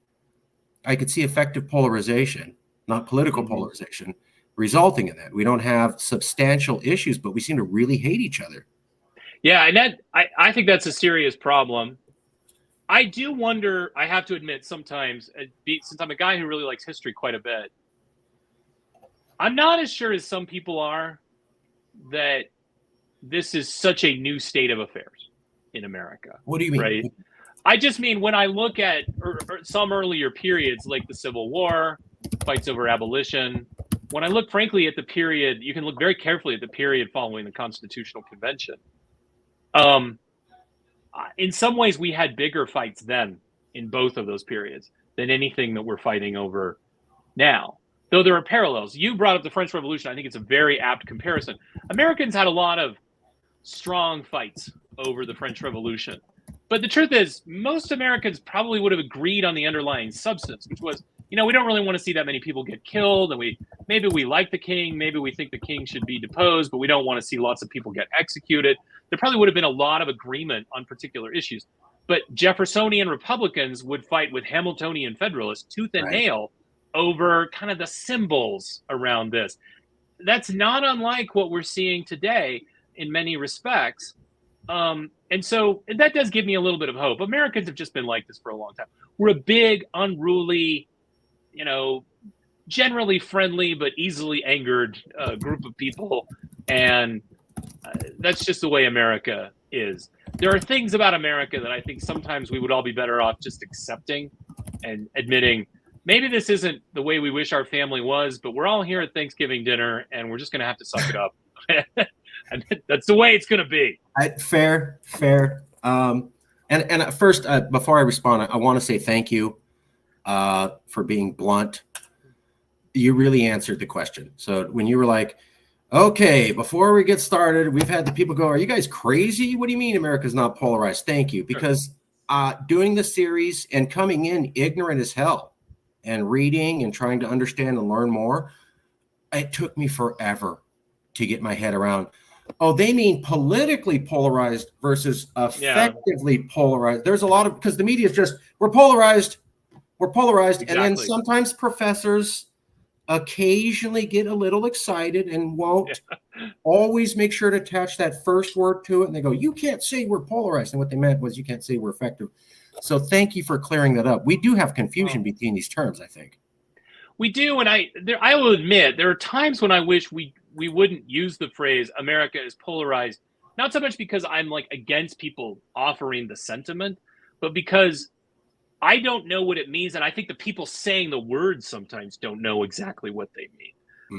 I could see effective polarization, not political polarization, resulting in that. We don't have substantial issues, but we seem to really hate each other. Yeah, and I think that's a serious problem. I do wonder, I have to admit sometimes, since I'm a guy who really likes history quite a bit, I'm not as sure as some people are that this is such a new state of affairs in America. What do you mean? Right? I just mean when I look at or some earlier periods like the Civil War, fights over abolition, when I look frankly at the period, you can look very carefully at the period following the Constitutional Convention. In some ways, we had bigger fights then in both of those periods than anything that we're fighting over now. Though there are parallels. You brought up the French Revolution. I think it's a very apt comparison. Americans had a lot of strong fights over the French Revolution. But the truth is, most Americans probably would have agreed on the underlying substance, which was, you know, we don't really want to see that many people get killed. And maybe we like the king. Maybe we think the king should be deposed, but we don't want to see lots of people get executed. There probably would have been a lot of agreement on particular issues. But Jeffersonian Republicans would fight with Hamiltonian Federalists tooth and nail over kind of the symbols around this. That's not unlike what we're seeing today in many respects. And so that does give me a little bit of hope. Americans have just been like this for a long time. We're a big, unruly, you know, generally friendly but easily angered group of people. And that's just the way America is. There are things about America that I think sometimes we would all be better off just accepting and admitting, maybe this isn't the way we wish our family was, but we're all here at Thanksgiving dinner and we're just going to have to suck it up. And that's the way it's going to be. Fair. And first, before I respond, I want to say thank you for being blunt. You really answered the question. So when you were like, okay, before we get started, we've had the people go, are you guys crazy? What do you mean America's not polarized? Thank you. Because doing the series and coming in ignorant as hell and reading and trying to understand and learn more, it took me forever to get my head around. Oh, they mean politically polarized versus effectively polarized. There's a lot of, because the media is just, we're polarized. Exactly. And then sometimes professors occasionally get a little excited and won't always make sure to attach that first word to it. And they go, you can't say we're polarized. And what they meant was you can't say we're effective. So thank you for clearing that up. We do have confusion between these terms, I think. We do. And I will admit, there are times when I wish we wouldn't use the phrase America is polarized, not so much because I'm like against people offering the sentiment, but because I don't know what it means. And I think the people saying the words sometimes don't know exactly what they mean.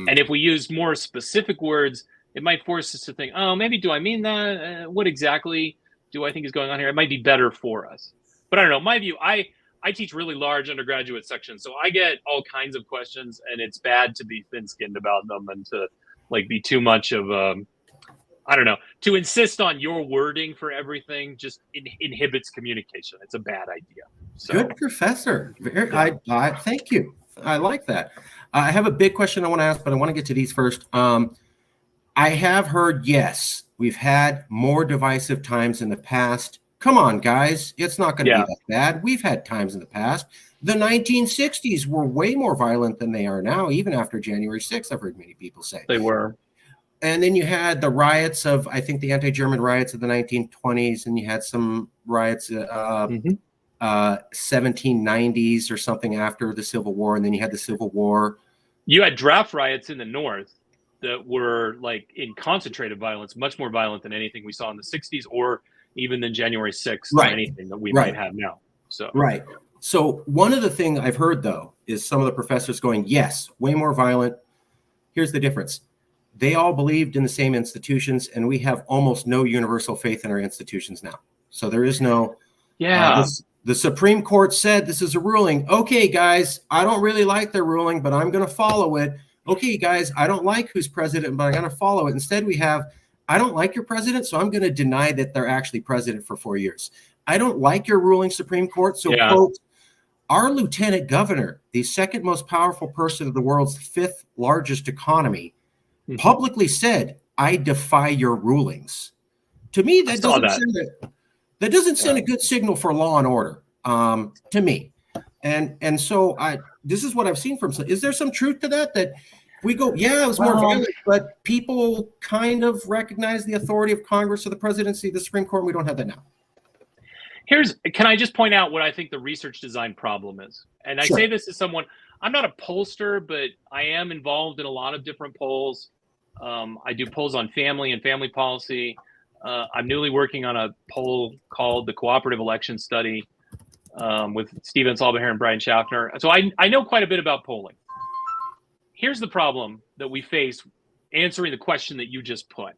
And if we use more specific words, it might force us to think, oh, maybe do I mean that? What exactly do I think is going on here? It might be better for us. But I don't know. My view, I teach really large undergraduate sections, so I get all kinds of questions, and it's bad to be thin-skinned about them and to like be too much of I don't know, to insist on your wording for everything just inhibits communication. It's a bad idea. So, good professor. I thank you. I like that. I have a big question I want to ask, but I want to get to these first. I have heard, yes, we've had more divisive times in the past. Come on, guys. It's not going to be that bad. We've had times in the past. The 1960s were way more violent than they are now, even after January 6th, I've heard many people say. They were. And then you had the riots of, I think, the anti-German riots of the 1920s, and you had some riots 1790s or something after the Civil War, and then you had the Civil War. You had draft riots in the North that were like in concentrated violence, much more violent than anything we saw in the 60s or even than January 6th or anything that we might have now. So So one of the things I've heard, though, is some of the professors going, yes, way more violent. Here's the difference. They all believed in the same institutions, and we have almost no universal faith in our institutions now. So there is no the Supreme Court said this is a ruling. Okay, guys, I don't really like their ruling, but I'm going to follow it. Okay, guys, I don't like who's president, but I'm going to follow it. Instead, we have, I don't like your president, so I'm going to deny that they're actually president for 4 years. I don't like your ruling, Supreme Court, so quote, our lieutenant governor, the second most powerful person of the world's fifth largest economy, publicly said, I defy your rulings. To me, that doesn't send a good signal for law and order, to me. And so this is what I've seen from some. Is there some truth to that? That we go, yeah, it was more violent, but people kind of recognize the authority of Congress or the presidency, the Supreme Court, and we don't have that now. Can I just point out what I think the research design problem is? And I say this as someone, I'm not a pollster, but I am involved in a lot of different polls. I do polls on family and family policy. I'm newly working on a poll called the Cooperative Election Study with Stephen Salbaher and Brian Schaffner. So I know quite a bit about polling. Here's the problem that we face answering the question that you just put.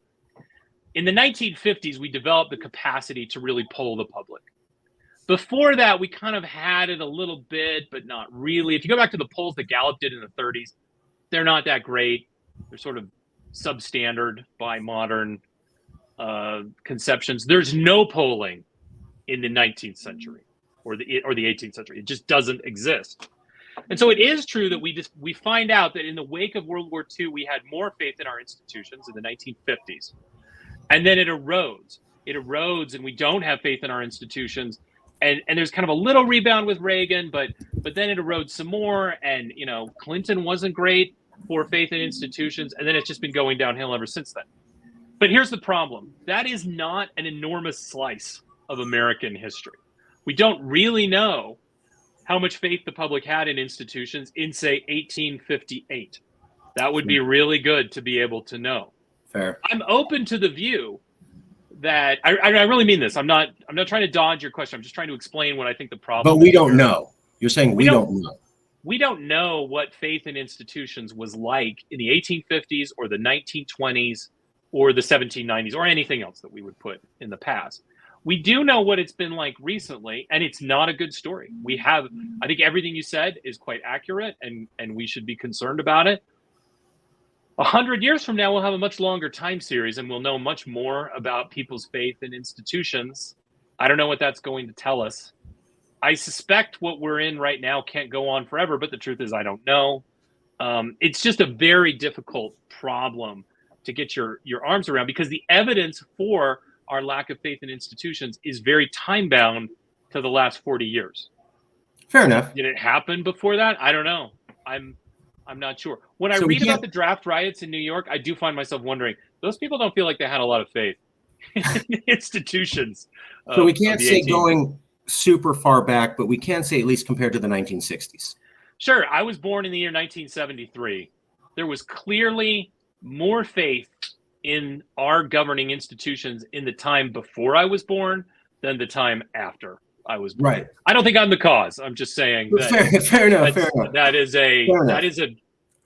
In the 1950s, we developed the capacity to really poll the public. Before that, we kind of had it a little bit, but not really. If you go back to the polls that Gallup did in the 30s, they're not that great. They're sort of substandard by modern conceptions. There's no polling in the 19th century or the 18th century. It just doesn't exist. And so it is true that we find out that in the wake of World War II, we had more faith in our institutions in the 1950s. And then it erodes. It erodes, and we don't have faith in our institutions. And there's kind of a little rebound with Reagan, but then it erodes some more. And, you know, Clinton wasn't great for faith in institutions. And then it's just been going downhill ever since then. But here's the problem. That is not an enormous slice of American history. We don't really know how much faith the public had in institutions in, say, 1858. That would be really good to be able to know. Fair. I'm open to the view that I really mean this. I'm not trying to dodge your question. I'm just trying to explain what I think the problem is. But we don't know. You're saying we don't know. We don't know what faith in institutions was like in the 1850s or the 1920s or the 1790s or anything else that we would put in the past. We do know what it's been like recently, and it's not a good story. I think everything you said is quite accurate, and we should be concerned about it. 100 years from now, we'll have a much longer time series, and we'll know much more about people's faith in institutions. I don't know what that's going to tell us. I suspect what we're in right now can't go on forever, but the truth is I don't know. It's just a very difficult problem to get your arms around because the evidence for our lack of faith in institutions is very time-bound to the last 40 years. Fair enough. Did it happen before that? I don't know. I'm not sure. When I read about the draft riots in New York, I do find myself wondering, those people don't feel like they had a lot of faith in institutions. So we can't say going super far back, but we can say at least compared to the 1960s. Sure. I was born in the year 1973. There was clearly more faith in our governing institutions in the time before I was born than the time after I was born. Right. I don't think I'm the cause. I'm just saying that fair enough. That is a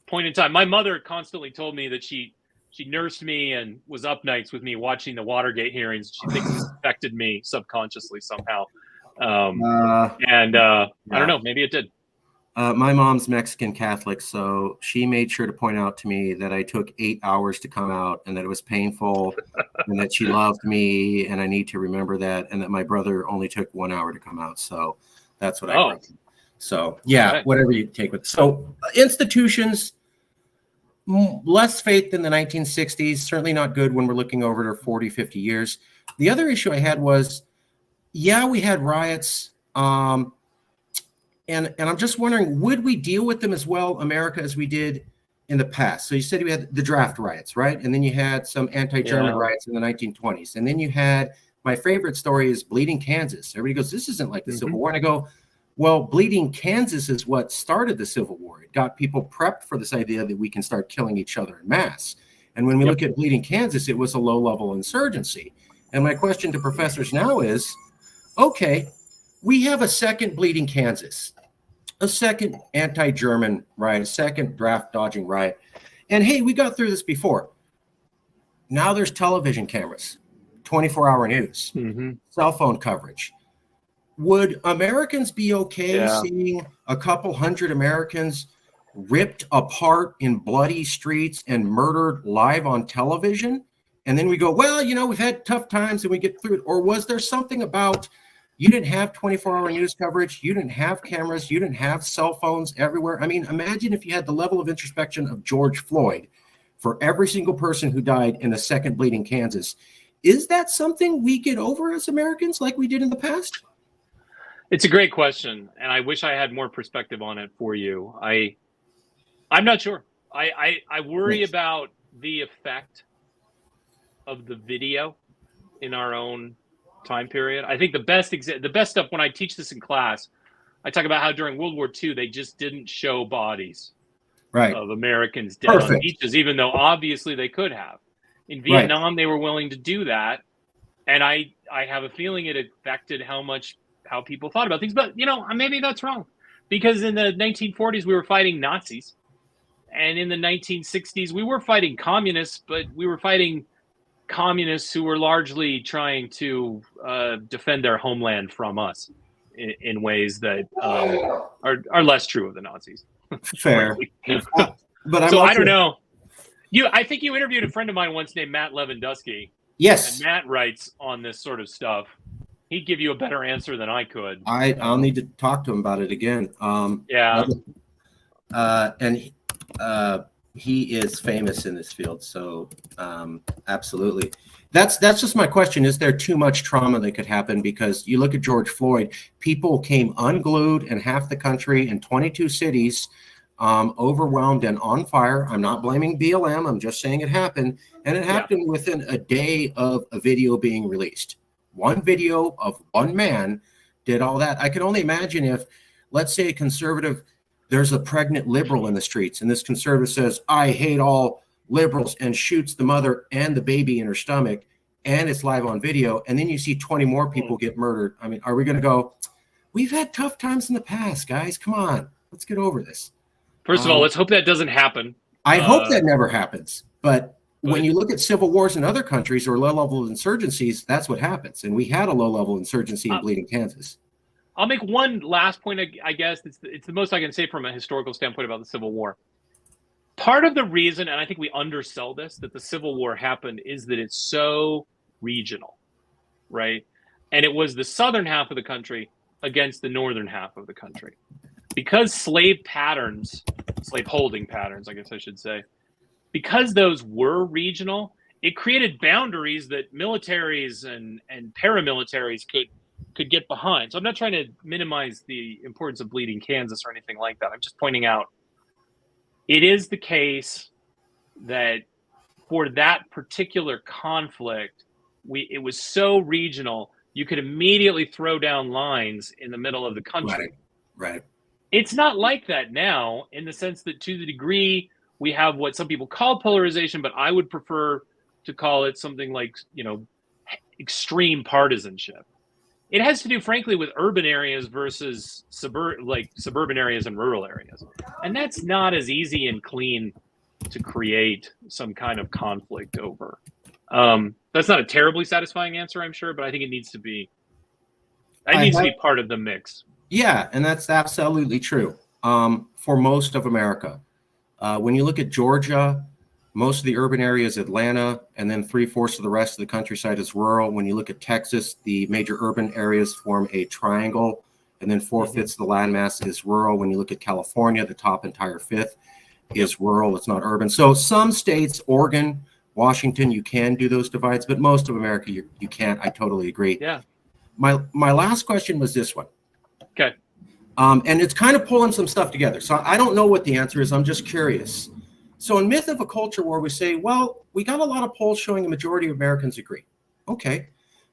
point in time. My mother constantly told me that she nursed me and was up nights with me watching the Watergate hearings. She thinks it affected me subconsciously somehow. I don't know, maybe it did. My mom's Mexican Catholic, so she made sure to point out to me that I took 8 hours to come out and that it was painful and that she loved me, and I need to remember that, and that my brother only took 1 hour to come out. So that's what I wrote. So yeah, whatever you take with. So institutions, less faith than the 1960s, certainly not good when we're looking over to 40, 50 years. The other issue I had was, we had riots. And I'm just wondering, would we deal with them as well, America, as we did in the past? So you said you had the draft riots, right? And then you had some anti-German riots in the 1920s. And then you had, my favorite story is Bleeding Kansas. Everybody goes, this isn't like the Civil War. And I go, well, Bleeding Kansas is what started the Civil War. It got people prepped for this idea that we can start killing each other in mass. And when we look at Bleeding Kansas, it was a low-level insurgency. And my question to professors now is, okay, we have a second Bleeding Kansas, a second anti-German riot, a second draft-dodging riot. And hey, we got through this before. Now there's television cameras, 24-hour news, cell phone coverage. Would Americans be okay seeing a couple hundred Americans ripped apart in bloody streets and murdered live on television? And then we go, well, you know, we've had tough times and we get through it. Or was there something about you didn't have 24-hour news coverage, you didn't have cameras, you didn't have cell phones everywhere? I mean, imagine if you had the level of introspection of George Floyd for every single person who died in the second Bleeding Kansas. Is that something we get over as Americans like we did in the past? It's a great question, and I wish I had more perspective on it for you. I'm not sure. I worry about the effect of the video in our own time period. I think the best stuff when I teach this in class, I talk about how during World War II they just didn't show bodies of Americans dead on beaches, even though obviously they could have. In Vietnam, they were willing to do that, and I have a feeling it affected how people thought about things. But you know, maybe that's wrong, because in the 1940s we were fighting Nazis, and in the 1960s we were fighting communists, but we were fighting communists who were largely trying to defend their homeland from us in ways that are less true of the Nazis. Fair. But I don't know. I think you interviewed a friend of mine once named Matt Lewandowski. Yes. And Matt writes on this sort of stuff. He'd give you a better answer than I could. I'll need to talk to him about it again. He is famous in this field, so absolutely. That's just my question. Is there too much trauma that could happen? Because you look at George Floyd, people came unglued in half the country in 22 cities, overwhelmed and on fire. I'm not blaming BLM. I'm just saying it happened. And it happened within a day of a video being released. One video of one man did all that. I can only imagine if, let's say, a conservative, there's a pregnant liberal in the streets, and this conservative says, I hate all liberals, and shoots the mother and the baby in her stomach, and it's live on video, and then you see 20 more people get murdered. I mean, are we going to go, we've had tough times in the past, guys. Come on, let's get over this. First of all, let's hope that doesn't happen. I hope that never happens. But when you look at civil wars in other countries or low-level insurgencies, that's what happens. And we had a low-level insurgency in Bleeding Kansas. I'll make one last point, I guess. It's the most I can say from a historical standpoint about the Civil War. Part of the reason, and I think we undersell this, that the Civil War happened is that it's so regional, right? And it was the southern half of the country against the northern half of the country. Because slave holding patterns, I guess I should say, because those were regional, it created boundaries that militaries and paramilitaries could get behind. So I'm not trying to minimize the importance of Bleeding Kansas or anything like that. I'm just pointing out it is the case that for that particular conflict, it was so regional, you could immediately throw down lines in the middle of the country. Right. It's not like that now, in the sense that to the degree we have what some people call polarization, but I would prefer to call it something like, extreme partisanship. It has to do, frankly, with urban areas versus suburban areas and rural areas. And that's not as easy and clean to create some kind of conflict over. That's not a terribly satisfying answer, I'm sure, but I think it needs to be part of the mix. Yeah, and that's absolutely true for most of America. When you look at Georgia, most of the urban area is Atlanta, and then 3/4 of the rest of the countryside is rural. When you look at Texas, the major urban areas form a triangle, and then 4/5 of the landmass is rural. When you look at California, the top entire fifth is rural. It's not urban. So some states, Oregon, Washington, you can do those divides, but most of America, you can't. I totally agree. Yeah. My last question was this one. Okay. And it's kind of pulling some stuff together. So I don't know what the answer is. I'm just curious. So in Myth of a Culture War, we say, well, we got a lot of polls showing a majority of Americans agree. Okay.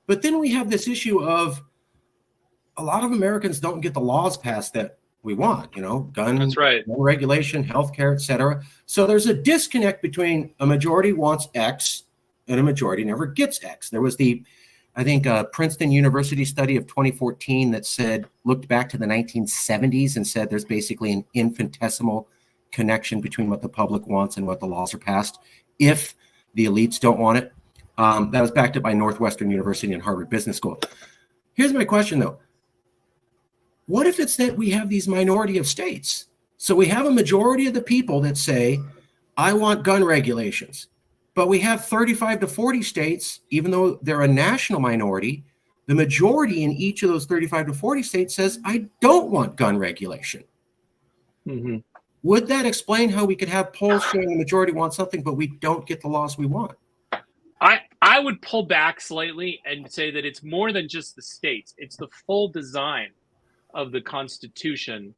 But then we have this issue of a lot of Americans don't get the laws passed that we want, gun, That's right. gun regulation, healthcare, et cetera. So there's a disconnect between a majority wants X and a majority never gets X. There was I think Princeton University study of 2014 that looked back to the 1970s and said there's basically an infinitesimal connection between what the public wants and what the laws are passed if the elites don't want it. That was backed up by Northwestern University and Harvard Business School. Here's my question, though. What if it's that we have these minority of states? So we have a majority of the people that say, I want gun regulations. But we have 35 to 40 states, even though they're a national minority, the majority in each of those 35 to 40 states says, I don't want gun regulation. Mm-hmm. Would that explain how we could have polls showing the majority wants something, but we don't get the laws we want? I would pull back slightly and say that it's more than just the states. It's the full design of the Constitution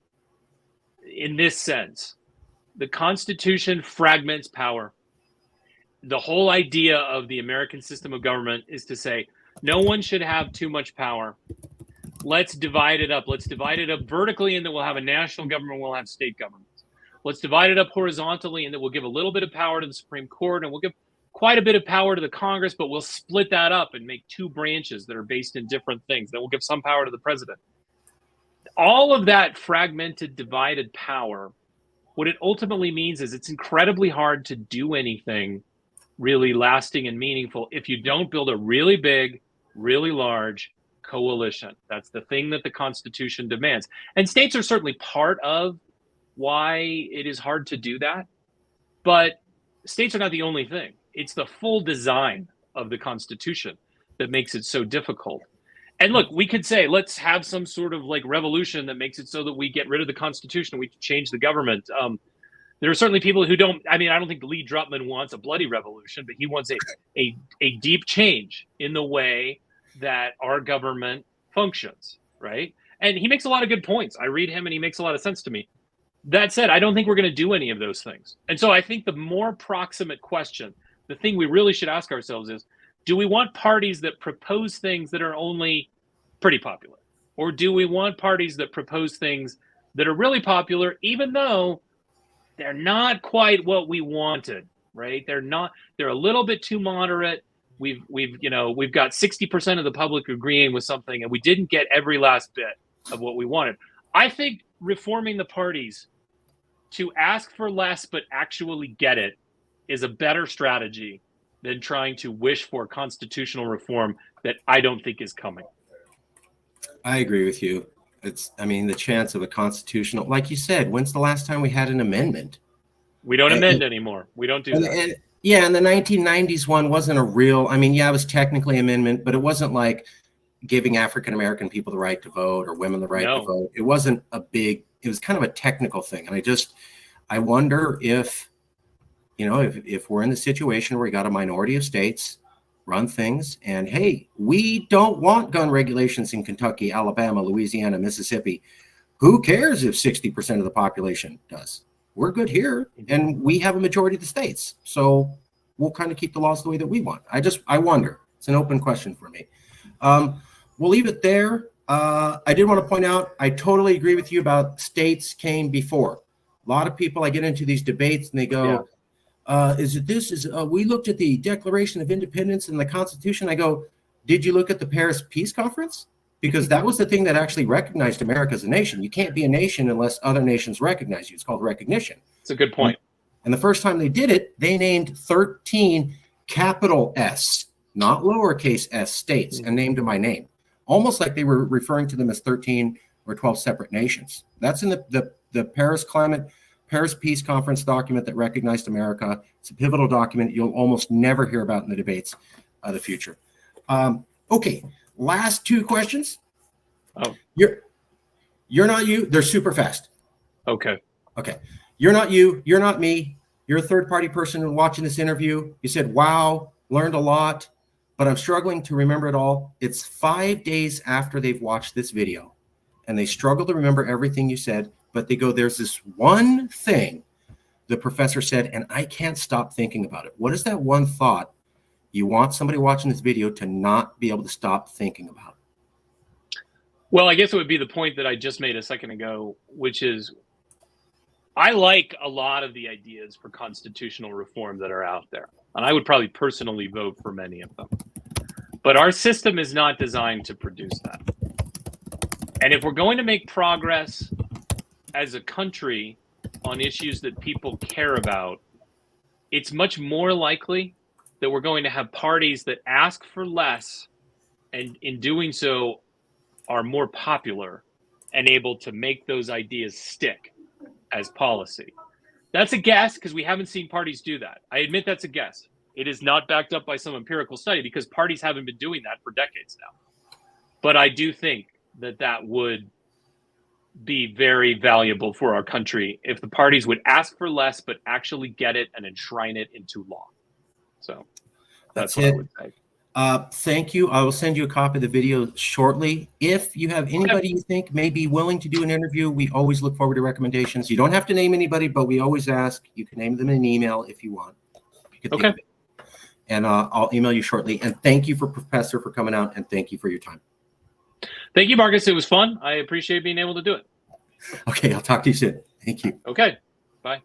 in this sense. The Constitution fragments power. The whole idea of the American system of government is to say, no one should have too much power. Let's divide it up. Let's divide it up vertically in that we'll have a national government, we'll have state governments. Let's divide it up horizontally in that we'll give a little bit of power to the Supreme Court and we'll give quite a bit of power to the Congress, but we'll split that up and make two branches that are based in different things. Then we'll give some power to the president. All of that fragmented, divided power, what it ultimately means is it's incredibly hard to do anything really lasting and meaningful if you don't build a really big, really large coalition. That's the thing that the Constitution demands. And states are certainly part of why it is hard to do that. But states are not the only thing. It's the full design of the Constitution that makes it so difficult. And look, we could say, let's have some sort of like revolution that makes it so that we get rid of the Constitution and we change the government. There are certainly people who don't, I don't think Lee Drutman wants a bloody revolution, but he wants a deep change in the way that our government functions, right? And he makes a lot of good points. I read him and he makes a lot of sense to me. That said, I don't think we're going to do any of those things. And so I think the more proximate question, the thing we really should ask ourselves is, do we want parties that propose things that are only pretty popular? Or do we want parties that propose things that are really popular, even though they're not quite what we wanted, right? They're a little bit too moderate. We've got 60% of the public agreeing with something and we didn't get every last bit of what we wanted. I think reforming the parties to ask for less but actually get it is a better strategy than trying to wish for constitutional reform that I don't think is coming. I agree with you. The chance of a constitutional, like you said, when's the last time we had an amendment? We don't amend anymore. We don't do that. And the 1990s one wasn't a real, it was technically amendment, but it wasn't like giving African-American people the right to vote or women the right to vote. It wasn't it was kind of a technical thing. And I wonder if we're in the situation where we got a minority of states run things and, hey, we don't want gun regulations in Kentucky, Alabama, Louisiana, Mississippi. Who cares if 60% of the population does? We're good here and we have a majority of the states. So we'll kind of keep the laws the way that we want. I wonder. It's an open question for me. We'll leave it there. I did want to point out, I totally agree with you about states came before. A lot of people, I get into these debates and they go, we looked at the Declaration of Independence and the Constitution. I go, did you look at the Paris Peace Conference? Because that was the thing that actually recognized America as a nation. You can't be a nation unless other nations recognize you. It's called recognition. It's a good point. And the first time they did it, they named 13 capital S, not lowercase s states, and named them by name, almost like they were referring to them as 13 or 12 separate nations. That's in the Paris Peace Conference document that recognized America. It's a pivotal document you'll almost never hear about in the debates of the future. Okay, last two questions. Oh, you're not you. They're super fast. Okay. You're not you. You're not me. You're a third-party person watching this interview. You said, wow, learned a lot, but I'm struggling to remember it all. It's 5 days after they've watched this video, and they struggle to remember everything you said, but they go, there's this one thing the professor said, and I can't stop thinking about it. What is that one thought you want somebody watching this video to not be able to stop thinking about? Well, I guess it would be the point that I just made a second ago, which is I like a lot of the ideas for constitutional reform that are out there. And I would probably personally vote for many of them. But our system is not designed to produce that. And if we're going to make progress as a country on issues that people care about, it's much more likely that we're going to have parties that ask for less, and in doing so are more popular and able to make those ideas stick as policy. That's a guess because we haven't seen parties do that. I admit that's a guess. It is not backed up by some empirical study because parties haven't been doing that for decades now. But I do think that that would be very valuable for our country if the parties would ask for less, but actually get it and enshrine it into law. So that's what I would say. Thank you. I will send you a copy of the video shortly. If you have anybody you think may be willing to do an interview, we always look forward to recommendations. You don't have to name anybody, but we always ask. You can name them in an email if you want. Okay. And I'll email you shortly. And thank you, Professor, for coming out, and thank you for your time. Thank you, Marcus. It was fun. I appreciate being able to do it. Okay, I'll talk to you soon. Thank you. Okay. Bye.